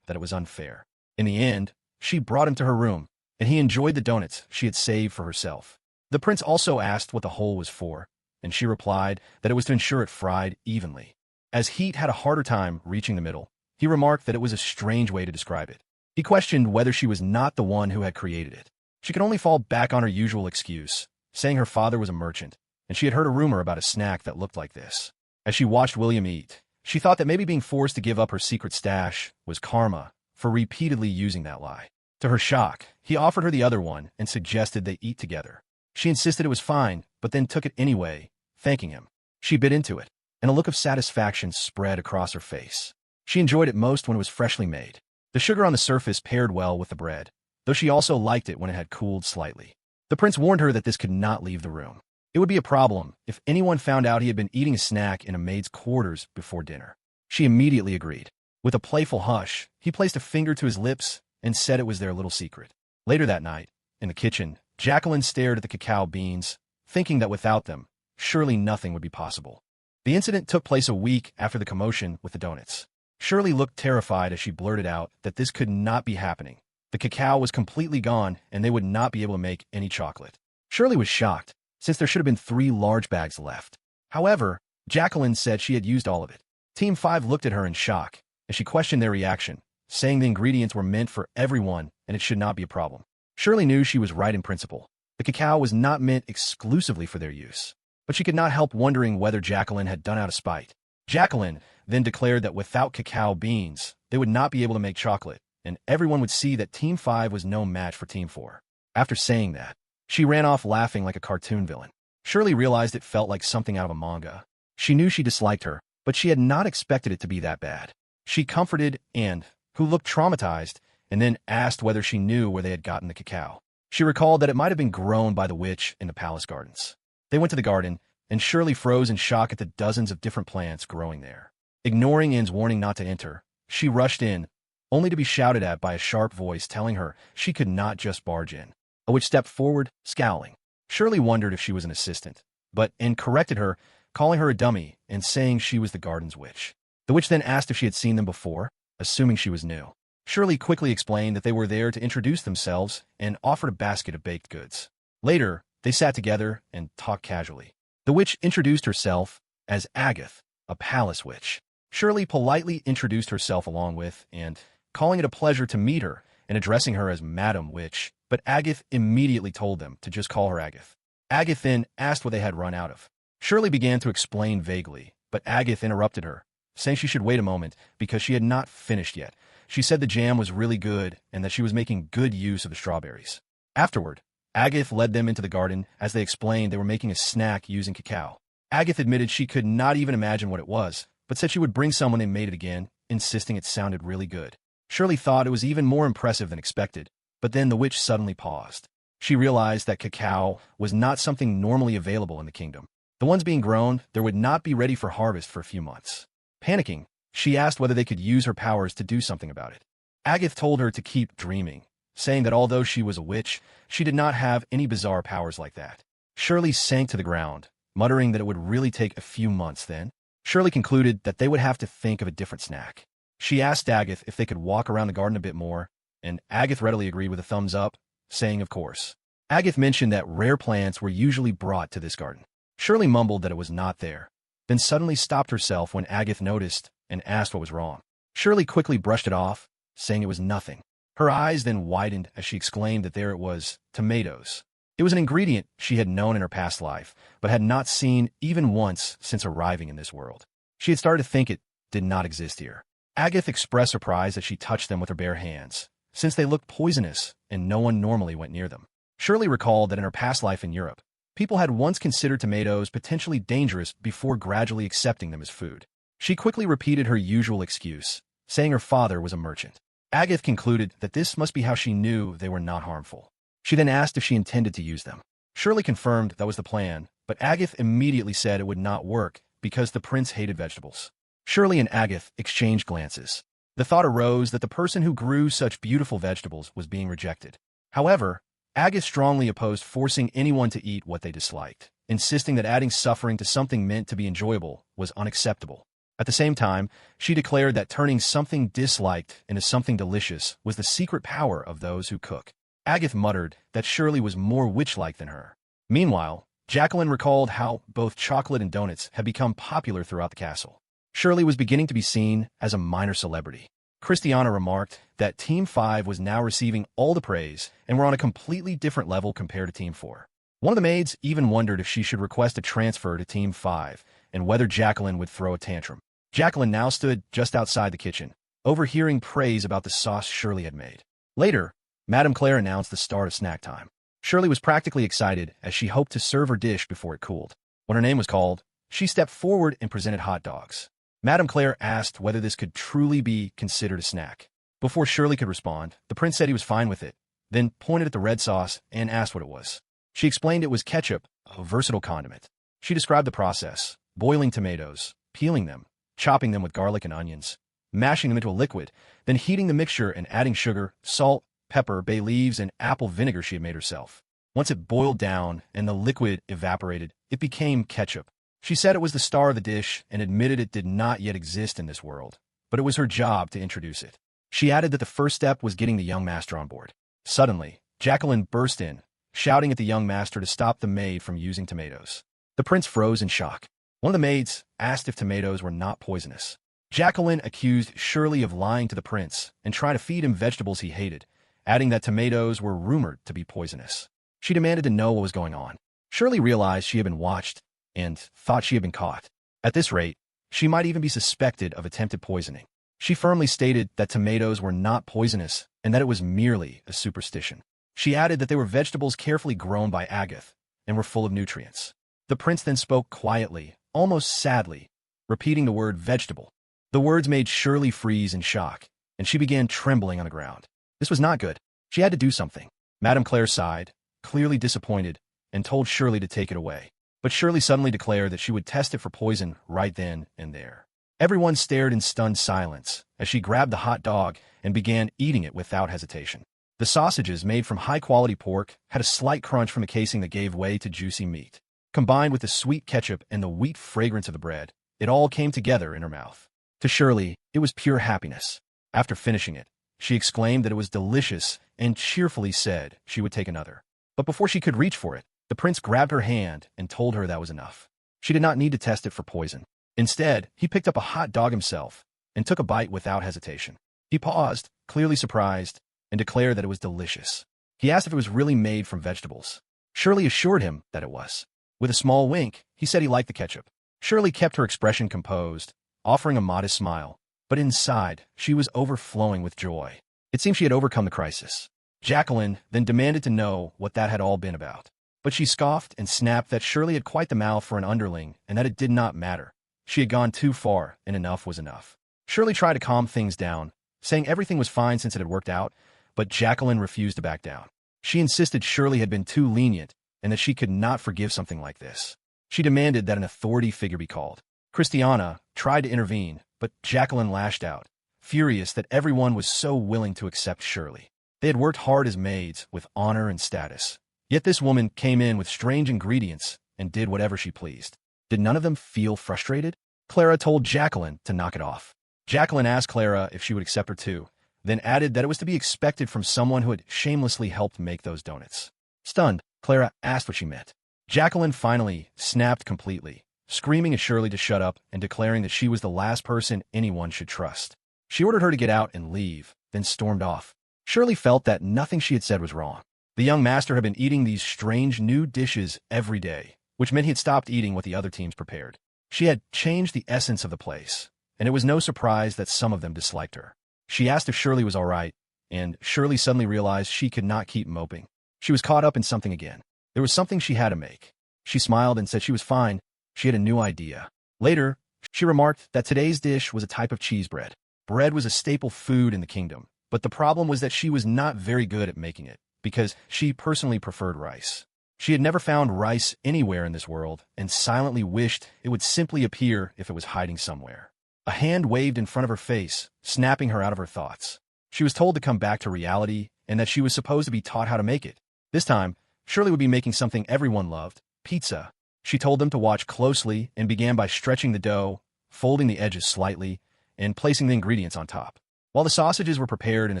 that it was unfair. In the end, she brought him to her room, and he enjoyed the donuts she had saved for herself. The prince also asked what the hole was for, and she replied that it was to ensure it fried evenly. As heat had a harder time reaching the middle, he remarked that it was a strange way to describe it. He questioned whether she was not the one who had created it. She could only fall back on her usual excuse, saying her father was a merchant, and she had heard a rumor about a snack that looked like this. As she watched William eat, she thought that maybe being forced to give up her secret stash was karma for repeatedly using that lie. To her shock, he offered her the other one and suggested they eat together. She insisted it was fine, but then took it anyway, thanking him. She bit into it, and a look of satisfaction spread across her face. She enjoyed it most when it was freshly made. The sugar on the surface paired well with the bread, though she also liked it when it had cooled slightly. The prince warned her that this could not leave the room. It would be a problem if anyone found out he had been eating a snack in a maid's quarters before dinner. She immediately agreed. With a playful hush, he placed a finger to his lips and said it was their little secret. Later that night, in the kitchen, Jacqueline stared at the cacao beans, thinking that without them, surely nothing would be possible. The incident took place a week after the commotion with the donuts. Shirley looked terrified as she blurted out that this could not be happening. The cacao was completely gone, and they would not be able to make any chocolate. Shirley was shocked, since there should have been 3 large bags left. However, Jacqueline said she had used all of it. Team 5 looked at her in shock, as she questioned their reaction, saying the ingredients were meant for everyone and it should not be a problem. Shirley knew she was right in principle. The cacao was not meant exclusively for their use, but she could not help wondering whether Jacqueline had done out of spite. Jacqueline then declared that without cacao beans, they would not be able to make chocolate, and everyone would see that Team 5 was no match for Team 4. After saying that, she ran off laughing like a cartoon villain. Shirley realized it felt like something out of a manga. She knew she disliked her, but she had not expected it to be that bad. She comforted Anne, who looked traumatized, and then asked whether she knew where they had gotten the cacao. She recalled that it might have been grown by the witch in the palace gardens. They went to the garden, and Shirley froze in shock at the dozens of different plants growing there. Ignoring Anne's warning not to enter, she rushed in, only to be shouted at by a sharp voice telling her she could not just barge in. A witch stepped forward, scowling. Shirley wondered if she was an assistant, but Anne corrected her, calling her a dummy and saying she was the garden's witch. The witch then asked if she had seen them before, assuming she was new. Shirley quickly explained that they were there to introduce themselves and offered a basket of baked goods. Later, they sat together and talked casually. The witch introduced herself as Agatha, a palace witch. Shirley politely introduced herself along with, and calling it a pleasure to meet her and addressing her as Madam Witch, but Agatha immediately told them to just call her Agatha. Agatha then asked what they had run out of. Shirley began to explain vaguely, but Agatha interrupted her, saying she should wait a moment because she had not finished yet. She said the jam was really good and that she was making good use of the strawberries. Afterward, Agatha led them into the garden as they explained they were making a snack using cacao. Agatha admitted she could not even imagine what it was, but said she would bring some when they made it again, insisting it sounded really good. Shirley thought it was even more impressive than expected, but then the witch suddenly paused. She realized that cacao was not something normally available in the kingdom. The ones being grown there would not be ready for harvest for a few months. Panicking, she asked whether they could use her powers to do something about it. Agatha told her to keep dreaming, saying that although she was a witch, she did not have any bizarre powers like that. Shirley sank to the ground, muttering that it would really take a few months then. Shirley concluded that they would have to think of a different snack. She asked Agatha if they could walk around the garden a bit more, and Agatha readily agreed with a thumbs up, saying of course. Agatha mentioned that rare plants were usually brought to this garden. Shirley mumbled that it was not there, then suddenly stopped herself when Agatha noticed and asked what was wrong. Shirley quickly brushed it off, saying it was nothing. Her eyes then widened as she exclaimed that there it was, tomatoes. It was an ingredient she had known in her past life, but had not seen even once since arriving in this world. She had started to think it did not exist here. Agatha expressed surprise as she touched them with her bare hands, since they looked poisonous and no one normally went near them. Shirley recalled that in her past life in Europe, people had once considered tomatoes potentially dangerous before gradually accepting them as food. She quickly repeated her usual excuse, saying her father was a merchant. Agatha concluded that this must be how she knew they were not harmful. She then asked if she intended to use them. Shirley confirmed that was the plan, but Agatha immediately said it would not work because the prince hated vegetables. Shirley and Agatha exchanged glances. The thought arose that the person who grew such beautiful vegetables was being rejected. However, Agatha strongly opposed forcing anyone to eat what they disliked, insisting that adding suffering to something meant to be enjoyable was unacceptable. At the same time, she declared that turning something disliked into something delicious was the secret power of those who cook. Agatha muttered that Shirley was more witch-like than her. Meanwhile, Jacqueline recalled how both chocolate and donuts had become popular throughout the castle. Shirley was beginning to be seen as a minor celebrity. Christiana remarked that Team 5 was now receiving all the praise and were on a completely different level compared to Team 4. One of the maids even wondered if she should request a transfer to Team 5 and whether Jacqueline would throw a tantrum. Jacqueline now stood just outside the kitchen, overhearing praise about the sauce Shirley had made. Later, Madame Claire announced the start of snack time. Shirley was practically excited as she hoped to serve her dish before it cooled. When her name was called, she stepped forward and presented hot dogs. Madame Claire asked whether this could truly be considered a snack. Before Shirley could respond, the prince said he was fine with it, then pointed at the red sauce and asked what it was. She explained it was ketchup, a versatile condiment. She described the process: boiling tomatoes, peeling them, chopping them with garlic and onions, mashing them into a liquid, then heating the mixture and adding sugar, salt, pepper, bay leaves, and apple vinegar she had made herself. Once it boiled down and the liquid evaporated, it became ketchup. She said it was the star of the dish and admitted it did not yet exist in this world, but it was her job to introduce it. She added that the first step was getting the young master on board. Suddenly, Jacqueline burst in, shouting at the young master to stop the maid from using tomatoes. The prince froze in shock. One of the maids asked if tomatoes were not poisonous. Jacqueline accused Shirley of lying to the prince and trying to feed him vegetables he hated, adding that tomatoes were rumored to be poisonous. She demanded to know what was going on. Shirley realized she had been watched and thought she had been caught. At this rate, she might even be suspected of attempted poisoning. She firmly stated that tomatoes were not poisonous and that it was merely a superstition. She added that they were vegetables carefully grown by Agath and were full of nutrients. The prince then spoke quietly, almost sadly, repeating the word vegetable. The words made Shirley freeze in shock, and she began trembling on the ground. This was not good. She had to do something. Madame Claire sighed, clearly disappointed, and told Shirley to take it away. But Shirley suddenly declared that she would test it for poison right then and there. Everyone stared in stunned silence as she grabbed the hot dog and began eating it without hesitation. The sausages, made from high-quality pork, had a slight crunch from a casing that gave way to juicy meat. Combined with the sweet ketchup and the wheat fragrance of the bread, it all came together in her mouth. To Shirley, it was pure happiness. After finishing it, she exclaimed that it was delicious and cheerfully said she would take another. But before she could reach for it, the prince grabbed her hand and told her that was enough. She did not need to test it for poison. Instead, he picked up a hot dog himself and took a bite without hesitation. He paused, clearly surprised, and declared that it was delicious. He asked if it was really made from vegetables. Shirley assured him that it was. With a small wink, he said he liked the ketchup. Shirley kept her expression composed, offering a modest smile, but inside, she was overflowing with joy. It seemed she had overcome the crisis. Jacqueline then demanded to know what that had all been about. But she scoffed and snapped that Shirley had quite the mouth for an underling and that it did not matter. She had gone too far, and enough was enough. Shirley tried to calm things down, saying everything was fine since it had worked out, but Jacqueline refused to back down. She insisted Shirley had been too lenient and that she could not forgive something like this. She demanded that an authority figure be called. Christiana tried to intervene, but Jacqueline lashed out, furious that everyone was so willing to accept Shirley. They had worked hard as maids with honor and status. Yet this woman came in with strange ingredients and did whatever she pleased. Did none of them feel frustrated? Clara told Jacqueline to knock it off. Jacqueline asked Clara if she would accept her too, then added that it was to be expected from someone who had shamelessly helped make those donuts. Stunned, Clara asked what she meant. Jacqueline finally snapped completely, screaming at Shirley to shut up and declaring that she was the last person anyone should trust. She ordered her to get out and leave, then stormed off. Shirley felt that nothing she had said was wrong. The young master had been eating these strange new dishes every day, which meant he had stopped eating what the other teams prepared. She had changed the essence of the place, and it was no surprise that some of them disliked her. She asked if Shirley was all right, and Shirley suddenly realized she could not keep moping. She was caught up in something again. There was something she had to make. She smiled and said she was fine. She had a new idea. Later, she remarked that today's dish was a type of cheese bread. Bread was a staple food in the kingdom, but the problem was that she was not very good at making it, because she personally preferred rice. She had never found rice anywhere in this world and silently wished it would simply appear if it was hiding somewhere. A hand waved in front of her face, snapping her out of her thoughts. She was told to come back to reality and that she was supposed to be taught how to make it. This time, Shirley would be making something everyone loved, pizza. She told them to watch closely and began by stretching the dough, folding the edges slightly, and placing the ingredients on top. While the sausages were prepared in a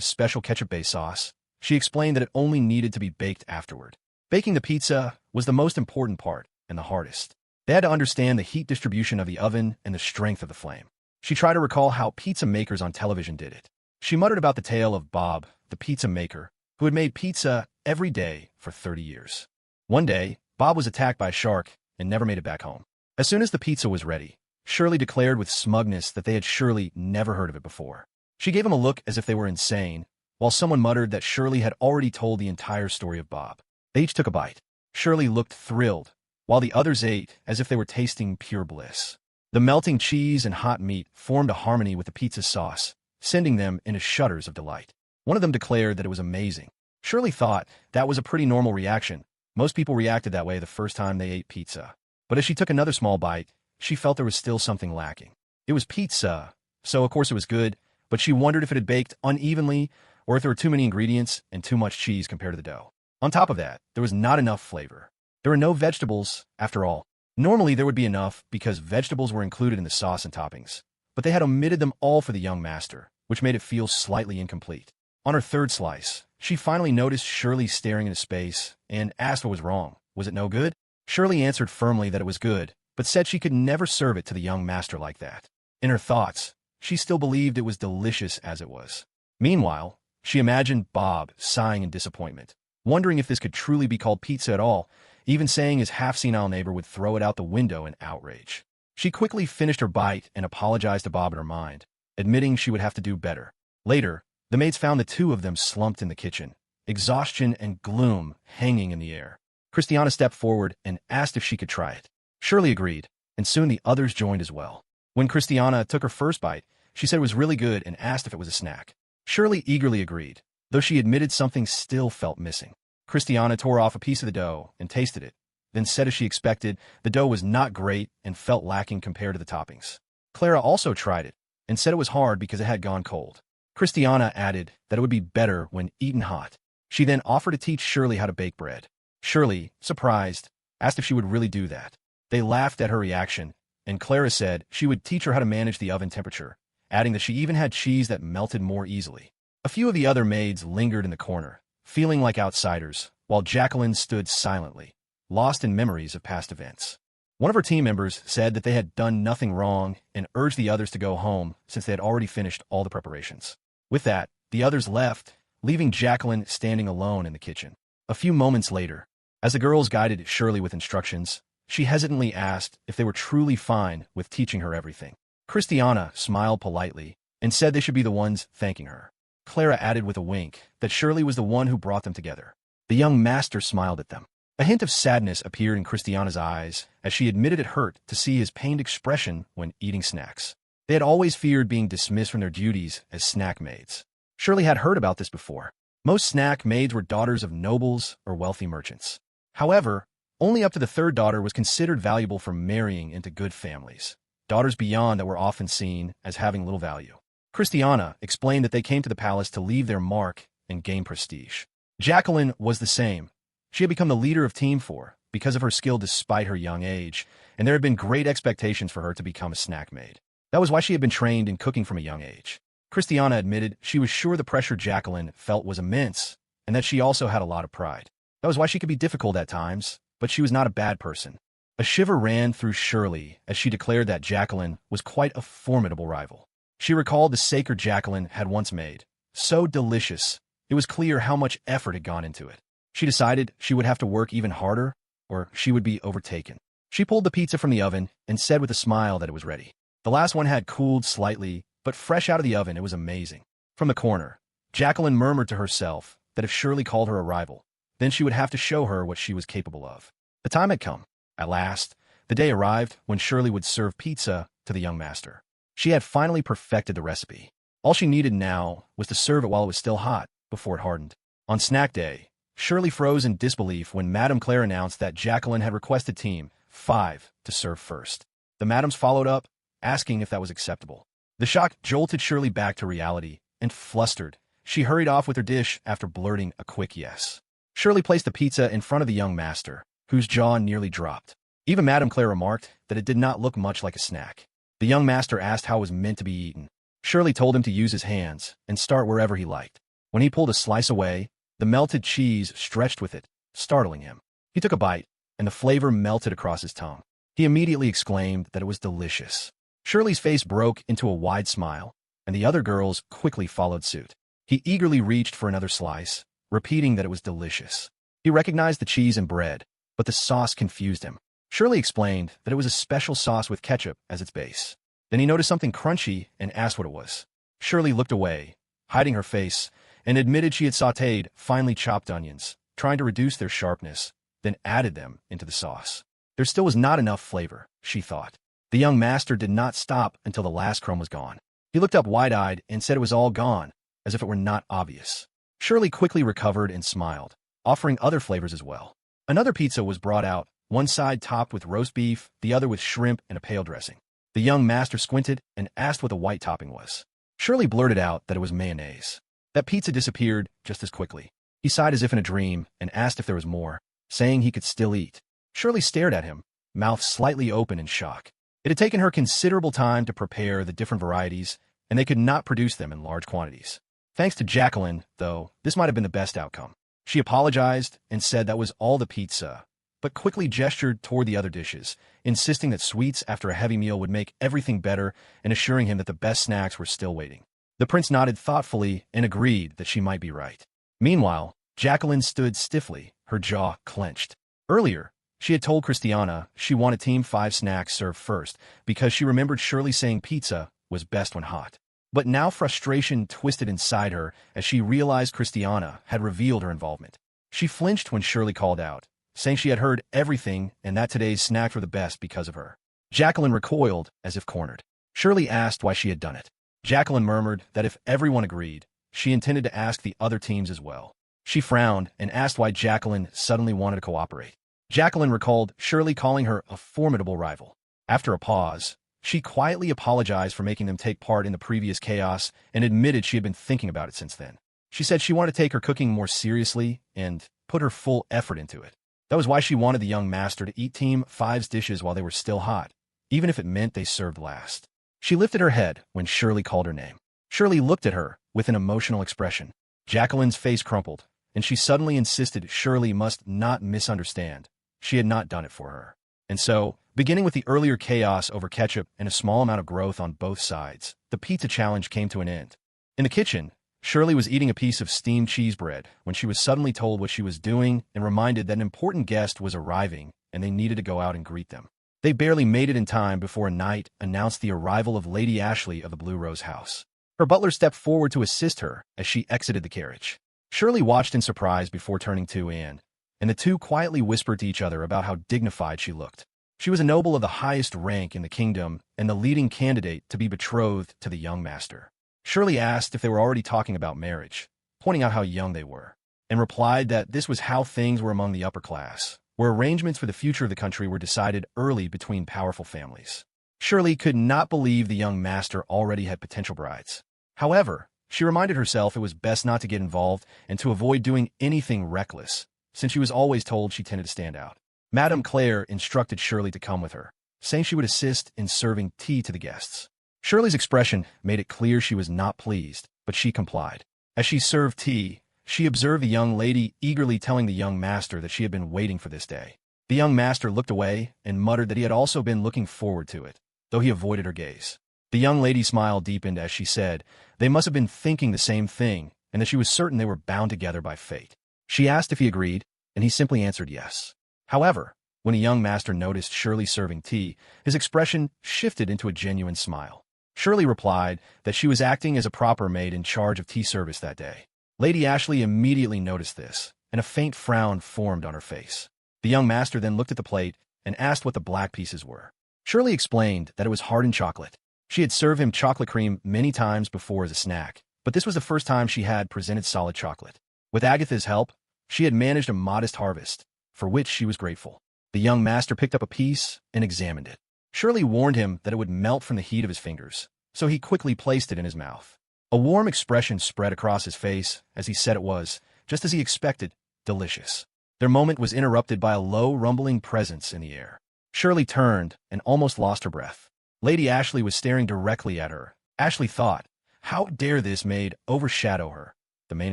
special ketchup-based sauce, she explained that it only needed to be baked afterward. Baking the pizza was the most important part and the hardest. They had to understand the heat distribution of the oven and the strength of the flame. She tried to recall how pizza makers on television did it. She muttered about the tale of Bob, the pizza maker, who had made pizza every day for 30 years. One day, Bob was attacked by a shark and never made it back home. As soon as the pizza was ready, Shirley declared with smugness that they had surely never heard of it before. She gave him a look as if they were insane, while someone muttered that Shirley had already told the entire story of Bob. They each took a bite. Shirley looked thrilled, while the others ate as if they were tasting pure bliss. The melting cheese and hot meat formed a harmony with the pizza sauce, sending them into shudders of delight. One of them declared that it was amazing. Shirley thought that was a pretty normal reaction. Most people reacted that way the first time they ate pizza. But as she took another small bite, she felt there was still something lacking. It was pizza, so of course it was good, but she wondered if it had baked unevenly or if there were too many ingredients and too much cheese compared to the dough. On top of that, there was not enough flavor. There were no vegetables, after all. Normally there would be enough because vegetables were included in the sauce and toppings, but they had omitted them all for the young master, which made it feel slightly incomplete. On her third slice, she finally noticed Shirley staring into space and asked what was wrong. Was it no good? Shirley answered firmly that it was good, but said she could never serve it to the young master like that. In her thoughts, she still believed it was delicious as it was. Meanwhile, she imagined Bob sighing in disappointment, wondering if this could truly be called pizza at all, even saying his half-senile neighbor would throw it out the window in outrage. She quickly finished her bite and apologized to Bob in her mind, admitting she would have to do better. Later, the maids found the two of them slumped in the kitchen, exhaustion and gloom hanging in the air. Christiana stepped forward and asked if she could try it. Shirley agreed, and soon the others joined as well. When Christiana took her first bite, she said it was really good and asked if it was a snack. Shirley eagerly agreed, though she admitted something still felt missing. Christiana tore off a piece of the dough and tasted it, then said as she expected, the dough was not great and felt lacking compared to the toppings. Clara also tried it and said it was hard because it had gone cold. Christiana added that it would be better when eaten hot. She then offered to teach Shirley how to bake bread. Shirley, surprised, asked if she would really do that. They laughed at her reaction, and Clara said she would teach her how to manage the oven temperature, adding that she even had cheese that melted more easily. A few of the other maids lingered in the corner, feeling like outsiders, while Jacqueline stood silently, lost in memories of past events. One of her team members said that they had done nothing wrong and urged the others to go home since they had already finished all the preparations. With that, the others left, leaving Jacqueline standing alone in the kitchen. A few moments later, as the girls guided Shirley with instructions, she hesitantly asked if they were truly fine with teaching her everything. Christiana smiled politely and said they should be the ones thanking her. Clara added with a wink that Shirley was the one who brought them together. The young master smiled at them. A hint of sadness appeared in Christiana's eyes as she admitted it hurt to see his pained expression when eating snacks. They had always feared being dismissed from their duties as snack maids. Shirley had heard about this before. Most snack maids were daughters of nobles or wealthy merchants. However, only up to the third daughter was considered valuable for marrying into good families. Daughters beyond that were often seen as having little value. Christiana explained that they came to the palace to leave their mark and gain prestige. Jacqueline was the same. She had become the leader of Team 4 because of her skill despite her young age, and there had been great expectations for her to become a snack maid. That was why she had been trained in cooking from a young age. Christiana admitted she was sure the pressure Jacqueline felt was immense, and that she also had a lot of pride. That was why she could be difficult at times, but she was not a bad person. A shiver ran through Shirley as she declared that Jacqueline was quite a formidable rival. She recalled the sacred Jacqueline had once made. So delicious, it was clear how much effort had gone into it. She decided she would have to work even harder, or she would be overtaken. She pulled the pizza from the oven and said with a smile that it was ready. The last one had cooled slightly, but fresh out of the oven, it was amazing. From the corner, Jacqueline murmured to herself that if Shirley called her a rival, then she would have to show her what she was capable of. The time had come. At last, the day arrived when Shirley would serve pizza to the young master. She had finally perfected the recipe. All she needed now was to serve it while it was still hot, before it hardened. On snack day, Shirley froze in disbelief when Madame Claire announced that Jacqueline had requested Team 5 to serve first. The madams followed up, asking if that was acceptable. The shock jolted Shirley back to reality, and flustered, she hurried off with her dish after blurting a quick yes. Shirley placed the pizza in front of the young master, whose jaw nearly dropped. Even Madame Claire remarked that it did not look much like a snack. The young master asked how it was meant to be eaten. Shirley told him to use his hands and start wherever he liked. When he pulled a slice away, the melted cheese stretched with it, startling him. He took a bite, and the flavor melted across his tongue. He immediately exclaimed that it was delicious. Shirley's face broke into a wide smile, and the other girls quickly followed suit. He eagerly reached for another slice, repeating that it was delicious. He recognized the cheese and bread, but the sauce confused him. Shirley explained that it was a special sauce with ketchup as its base. Then he noticed something crunchy and asked what it was. Shirley looked away, hiding her face, and admitted she had sautéed finely chopped onions, trying to reduce their sharpness, then added them into the sauce. There still was not enough flavor, she thought. The young master did not stop until the last crumb was gone. He looked up wide-eyed and said it was all gone, as if it were not obvious. Shirley quickly recovered and smiled, offering other flavors as well. Another pizza was brought out, one side topped with roast beef, the other with shrimp and a pale dressing. The young master squinted and asked what the white topping was. Shirley blurted out that it was mayonnaise. That pizza disappeared just as quickly. He sighed as if in a dream and asked if there was more, saying he could still eat. Shirley stared at him, mouth slightly open in shock. It had taken her considerable time to prepare the different varieties, and they could not produce them in large quantities. Thanks to Jacqueline, though, this might have been the best outcome. She apologized and said that was all the pizza, but quickly gestured toward the other dishes, insisting that sweets after a heavy meal would make everything better and assuring him that the best snacks were still waiting. The prince nodded thoughtfully and agreed that she might be right. Meanwhile, Jacqueline stood stiffly, her jaw clenched. Earlier, she had told Christiana she wanted Team 5 snacks served first because she remembered Shirley saying pizza was best when hot. But now frustration twisted inside her as she realized Christiana had revealed her involvement. She flinched when Shirley called out, saying she had heard everything and that today's snacks were the best because of her. Jacqueline recoiled as if cornered. Shirley asked why she had done it. Jacqueline murmured that if everyone agreed, she intended to ask the other teams as well. She frowned and asked why Jacqueline suddenly wanted to cooperate. Jacqueline recalled Shirley calling her a formidable rival. After a pause, she quietly apologized for making them take part in the previous chaos and admitted she had been thinking about it since then. She said she wanted to take her cooking more seriously and put her full effort into it. That was why she wanted the young master to eat Team 5's dishes while they were still hot, even if it meant they served last. She lifted her head when Shirley called her name. Shirley looked at her with an emotional expression. Jacqueline's face crumpled, and she suddenly insisted Shirley must not misunderstand. She had not done it for her. And so, beginning with the earlier chaos over ketchup and a small amount of growth on both sides, the pizza challenge came to an end. In the kitchen, Shirley was eating a piece of steamed cheese bread when she was suddenly told what she was doing and reminded that an important guest was arriving and they needed to go out and greet them. They barely made it in time before a knight announced the arrival of Lady Ashley of the Blue Rose House. Her butler stepped forward to assist her as she exited the carriage. Shirley watched in surprise before turning to Anne, and the two quietly whispered to each other about how dignified she looked. She was a noble of the highest rank in the kingdom and the leading candidate to be betrothed to the young master. Shirley asked if they were already talking about marriage, pointing out how young they were, and replied that this was how things were among the upper class, where arrangements for the future of the country were decided early between powerful families. Shirley could not believe the young master already had potential brides. However, she reminded herself it was best not to get involved and to avoid doing anything reckless, since she was always told she tended to stand out. Madame Claire instructed Shirley to come with her, saying she would assist in serving tea to the guests. Shirley's expression made it clear she was not pleased, but she complied. As she served tea, she observed the young lady eagerly telling the young master that she had been waiting for this day. The young master looked away and muttered that he had also been looking forward to it, though he avoided her gaze. The young lady's smile deepened as she said they must have been thinking the same thing and that she was certain they were bound together by fate. She asked if he agreed, and he simply answered yes. However, when the young master noticed Shirley serving tea, his expression shifted into a genuine smile. Shirley replied that she was acting as a proper maid in charge of tea service that day. Lady Ashley immediately noticed this, and a faint frown formed on her face. The young master then looked at the plate and asked what the black pieces were. Shirley explained that it was hardened chocolate. She had served him chocolate cream many times before as a snack, but this was the first time she had presented solid chocolate. With Agatha's help, she had managed a modest harvest, for which she was grateful. The young master picked up a piece and examined it. Shirley warned him that it would melt from the heat of his fingers, so he quickly placed it in his mouth. A warm expression spread across his face as he said it was, just as he expected, delicious. Their moment was interrupted by a low, rumbling presence in the air. Shirley turned and almost lost her breath. Lady Ashley was staring directly at her. Ashley thought, how dare this maid overshadow her, the main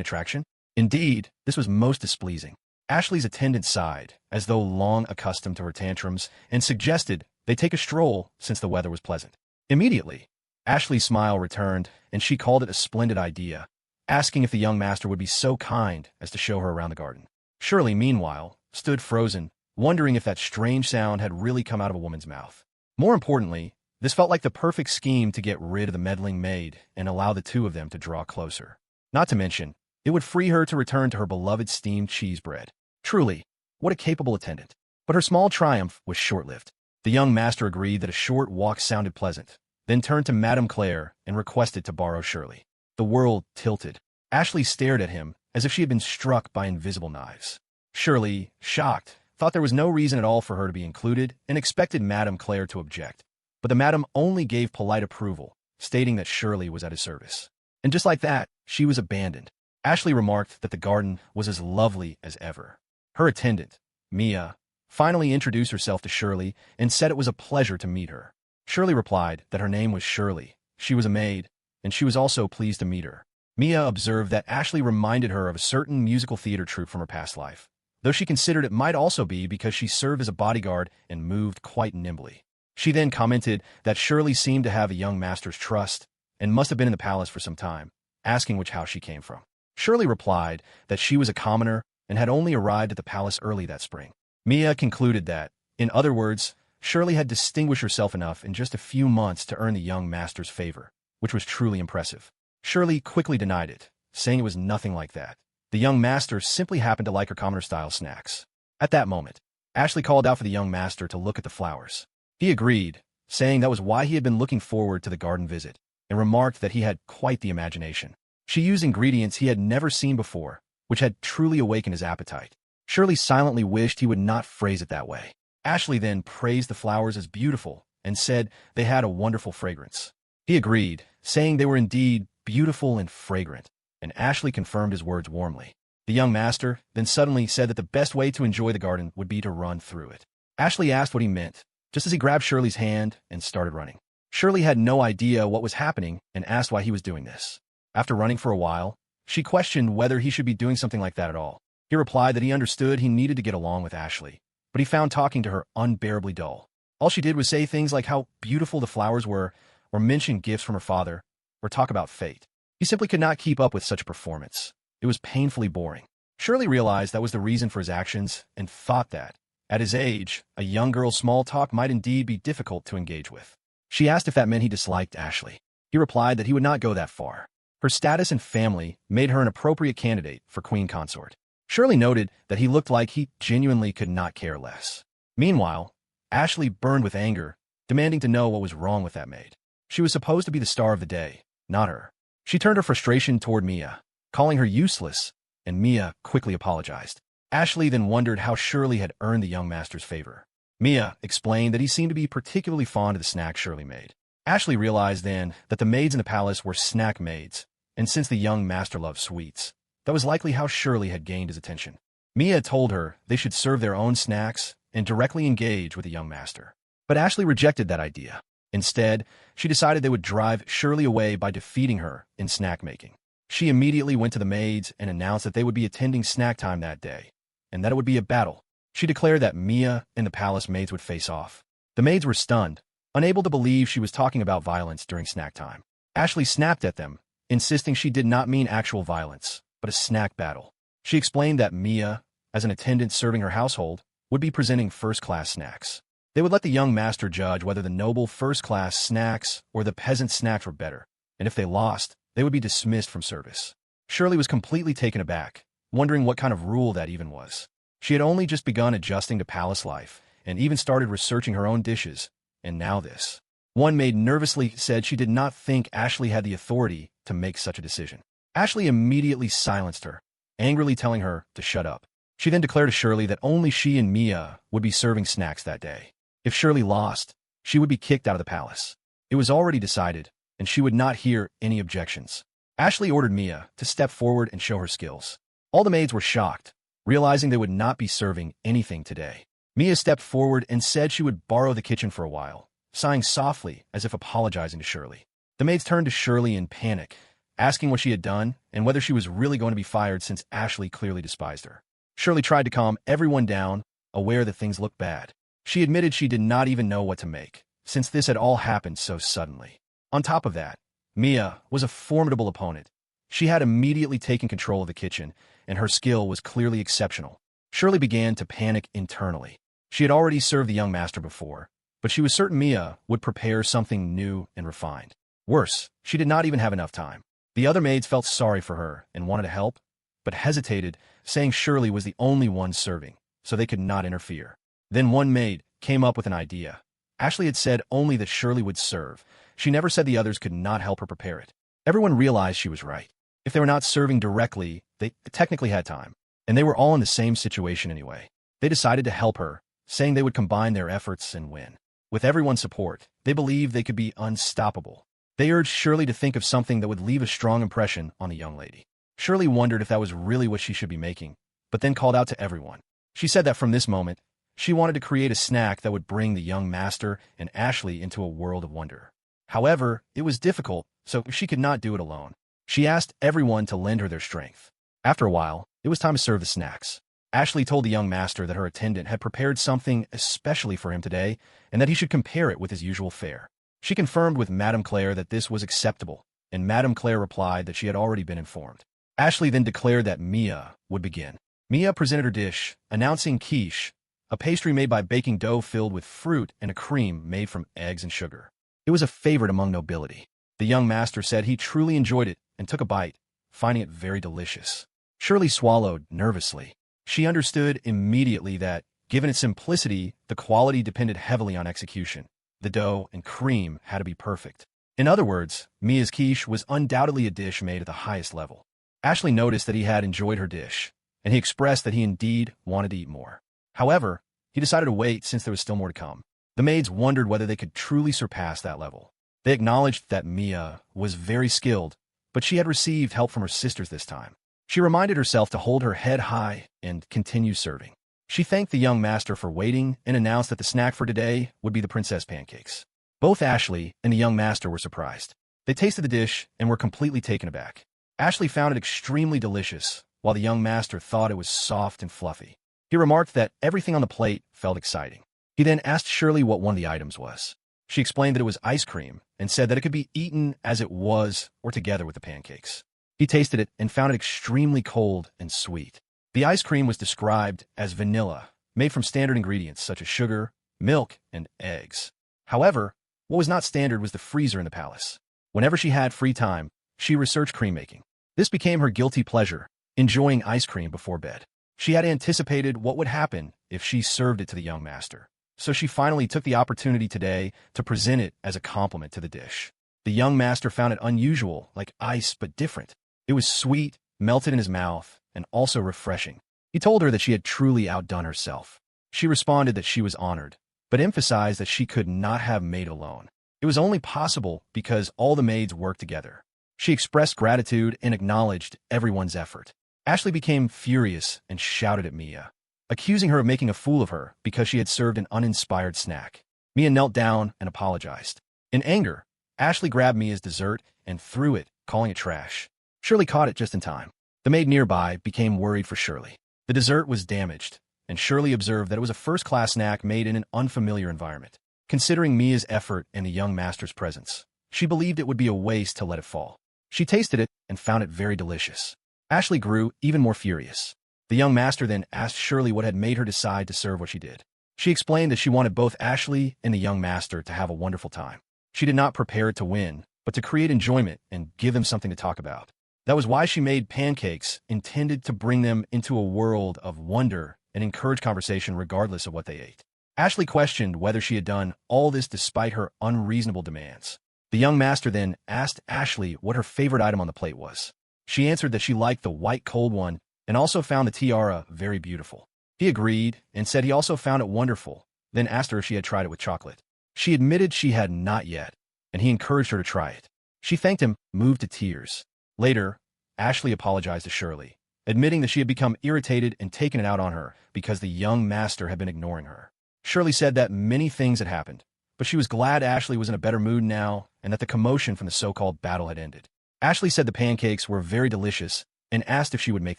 attraction? Indeed, this was most displeasing. Ashley's attendant sighed, as though long accustomed to her tantrums, and suggested they take a stroll since the weather was pleasant. Immediately, Ashley's smile returned, and she called it a splendid idea, asking if the young master would be so kind as to show her around the garden. Shirley, meanwhile, stood frozen, wondering if that strange sound had really come out of a woman's mouth. More importantly, this felt like the perfect scheme to get rid of the meddling maid and allow the two of them to draw closer. Not to mention, it would free her to return to her beloved steamed cheese bread. Truly, what a capable attendant. But her small triumph was short-lived. The young master agreed that a short walk sounded pleasant, then turned to Madame Claire and requested to borrow Shirley. The world tilted. Ashley stared at him as if she had been struck by invisible knives. Shirley, shocked, thought there was no reason at all for her to be included and expected Madame Claire to object. But the madam only gave polite approval, stating that Shirley was at his service. And just like that, she was abandoned. Ashley remarked that the garden was as lovely as ever. Her attendant, Mia, finally introduced herself to Shirley and said it was a pleasure to meet her. Shirley replied that her name was Shirley, she was a maid, and she was also pleased to meet her. Mia observed that Ashley reminded her of a certain musical theater troupe from her past life, though she considered it might also be because she served as a bodyguard and moved quite nimbly. She then commented that Shirley seemed to have a young master's trust and must have been in the palace for some time, asking which house she came from. Shirley replied that she was a commoner and had only arrived at the palace early that spring. Mia concluded that, in other words, Shirley had distinguished herself enough in just a few months to earn the young master's favor, which was truly impressive. Shirley quickly denied it, saying it was nothing like that. The young master simply happened to like her commoner-style snacks. At that moment, Ashley called out for the young master to look at the flowers. He agreed, saying that was why he had been looking forward to the garden visit, and remarked that he had quite the imagination. She used ingredients he had never seen before, which had truly awakened his appetite. Shirley silently wished he would not phrase it that way. Ashley then praised the flowers as beautiful and said they had a wonderful fragrance. He agreed, saying they were indeed beautiful and fragrant, and Ashley confirmed his words warmly. The young master then suddenly said that the best way to enjoy the garden would be to run through it. Ashley asked what he meant, just as he grabbed Shirley's hand and started running. Shirley had no idea what was happening and asked why he was doing this. After running for a while, she questioned whether he should be doing something like that at all. He replied that he understood he needed to get along with Ashley, but he found talking to her unbearably dull. All she did was say things like how beautiful the flowers were, or mention gifts from her father, or talk about fate. He simply could not keep up with such a performance. It was painfully boring. Shirley realized that was the reason for his actions and thought that, at his age, a young girl's small talk might indeed be difficult to engage with. She asked if that meant he disliked Ashley. He replied that he would not go that far. Her status and family made her an appropriate candidate for queen consort. Shirley noted that he looked like he genuinely could not care less. Meanwhile, Ashley burned with anger, demanding to know what was wrong with that maid. She was supposed to be the star of the day, not her. She turned her frustration toward Mia, calling her useless, and Mia quickly apologized. Ashley then wondered how Shirley had earned the young master's favor. Mia explained that he seemed to be particularly fond of the snack Shirley made. Ashley realized then that the maids in the palace were snack maids, and since the young master loved sweets, that was likely how Shirley had gained his attention. Mia told her they should serve their own snacks and directly engage with the young master. But Ashley rejected that idea. Instead, she decided they would drive Shirley away by defeating her in snack making. She immediately went to the maids and announced that they would be attending snack time that day, and that it would be a battle. She declared that Mia and the palace maids would face off. The maids were stunned, unable to believe she was talking about violence during snack time. Ashley snapped at them, insisting she did not mean actual violence, but a snack battle. She explained that Mia, as an attendant serving her household, would be presenting first-class snacks. They would let the young master judge whether the noble first-class snacks or the peasant snacks were better, and if they lost, they would be dismissed from service. Shirley was completely taken aback, wondering what kind of rule that even was. She had only just begun adjusting to palace life, and even started researching her own dishes, and now this. One maid nervously said she did not think Ashley had the authority to make such a decision. Ashley immediately silenced her, angrily telling her to shut up. She then declared to Shirley that only she and Mia would be serving snacks that day. If Shirley lost, she would be kicked out of the palace. It was already decided, and she would not hear any objections. Ashley ordered Mia to step forward and show her skills. All the maids were shocked, realizing they would not be serving anything today. Mia stepped forward and said she would borrow the kitchen for a while, sighing softly as if apologizing to Shirley. The maids turned to Shirley in panic, asking what she had done and whether she was really going to be fired since Ashley clearly despised her. Shirley tried to calm everyone down, aware that things looked bad. She admitted she did not even know what to make, since this had all happened so suddenly. On top of that, Mia was a formidable opponent. She had immediately taken control of the kitchen, and her skill was clearly exceptional. Shirley began to panic internally. She had already served the young master before, but she was certain Mia would prepare something new and refined. Worse, she did not even have enough time. The other maids felt sorry for her and wanted to help, but hesitated, saying Shirley was the only one serving, so they could not interfere. Then one maid came up with an idea. Ashley had said only that Shirley would serve, she never said the others could not help her prepare it. Everyone realized she was right. If they were not serving directly, they technically had time. And they were all in the same situation anyway. They decided to help her, saying they would combine their efforts and win. With everyone's support, they believed they could be unstoppable. They urged Shirley to think of something that would leave a strong impression on the young lady. Shirley wondered if that was really what she should be making, but then called out to everyone. She said that from this moment, she wanted to create a snack that would bring the young master and Ashley into a world of wonder. However, it was difficult, so she could not do it alone. She asked everyone to lend her their strength. After a while, it was time to serve the snacks. Ashley told the young master that her attendant had prepared something especially for him today and that he should compare it with his usual fare. She confirmed with Madame Claire that this was acceptable, and Madame Claire replied that she had already been informed. Ashley then declared that Mia would begin. Mia presented her dish, announcing quiche, a pastry made by baking dough filled with fruit and a cream made from eggs and sugar. It was a favorite among nobility. The young master said he truly enjoyed it and took a bite, finding it very delicious. Shirley swallowed nervously. She understood immediately that, given its simplicity, the quality depended heavily on execution. The dough and cream had to be perfect. In other words, Mia's quiche was undoubtedly a dish made at the highest level. Ashley noticed that he had enjoyed her dish, and he expressed that he indeed wanted to eat more. However, he decided to wait since there was still more to come. The maids wondered whether they could truly surpass that level. They acknowledged that Mia was very skilled, but she had received help from her sisters this time. She reminded herself to hold her head high and continue serving. She thanked the young master for waiting and announced that the snack for today would be the princess pancakes. Both Ashley and the young master were surprised. They tasted the dish and were completely taken aback. Ashley found it extremely delicious, while the young master thought it was soft and fluffy. He remarked that everything on the plate felt exciting. He then asked Shirley what one of the items was. She explained that it was ice cream and said that it could be eaten as it was or together with the pancakes. He tasted it and found it extremely cold and sweet. The ice cream was described as vanilla, made from standard ingredients such as sugar, milk, and eggs. However, what was not standard was the freezer in the palace. Whenever she had free time, she researched cream making. This became her guilty pleasure, enjoying ice cream before bed. She had anticipated what would happen if she served it to the young master, so she finally took the opportunity today to present it as a compliment to the dish. The young master found it unusual, like ice but different. It was sweet, melted in his mouth, and also refreshing. He told her that she had truly outdone herself. She responded that she was honored, but emphasized that she could not have made alone. It was only possible because all the maids worked together. She expressed gratitude and acknowledged everyone's effort. Ashley became furious and shouted at Mia, accusing her of making a fool of her because she had served an uninspired snack. Mia knelt down and apologized. In anger, Ashley grabbed Mia's dessert and threw it, calling it trash. Shirley caught it just in time. The maid nearby became worried for Shirley. The dessert was damaged, and Shirley observed that it was a first-class snack made in an unfamiliar environment. Considering Mia's effort and the young master's presence, she believed it would be a waste to let it fall. She tasted it and found it very delicious. Ashley grew even more furious. The young master then asked Shirley what had made her decide to serve what she did. She explained that she wanted both Ashley and the young master to have a wonderful time. She did not prepare it to win, but to create enjoyment and give them something to talk about. That was why she made pancakes intended to bring them into a world of wonder and encourage conversation regardless of what they ate. Ashley questioned whether she had done all this despite her unreasonable demands. The young master then asked Ashley what her favorite item on the plate was. She answered that she liked the white cold one and also found the tiara very beautiful. He agreed and said he also found it wonderful, then asked her if she had tried it with chocolate. She admitted she had not yet, and he encouraged her to try it. She thanked him, moved to tears. Later, Ashley apologized to Shirley, admitting that she had become irritated and taken it out on her because the young master had been ignoring her. Shirley said that many things had happened, but she was glad Ashley was in a better mood now and that the commotion from the so-called battle had ended. Ashley said the pancakes were very delicious and asked if she would make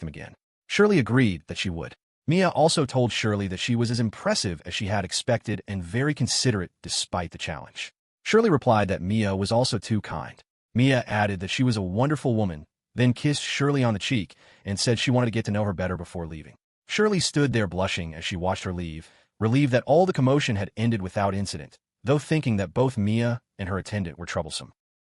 them again. Shirley agreed that she would. Mia also told Shirley that she was as impressive as she had expected and very considerate despite the challenge. Shirley replied that Mia was also too kind. Mia added that she was a wonderful woman, then kissed Shirley on the cheek and said she wanted to get to know her better before leaving. Shirley stood there blushing as she watched her leave, relieved that all the commotion had ended without incident, though thinking that both Mia and her attendant were troublesome.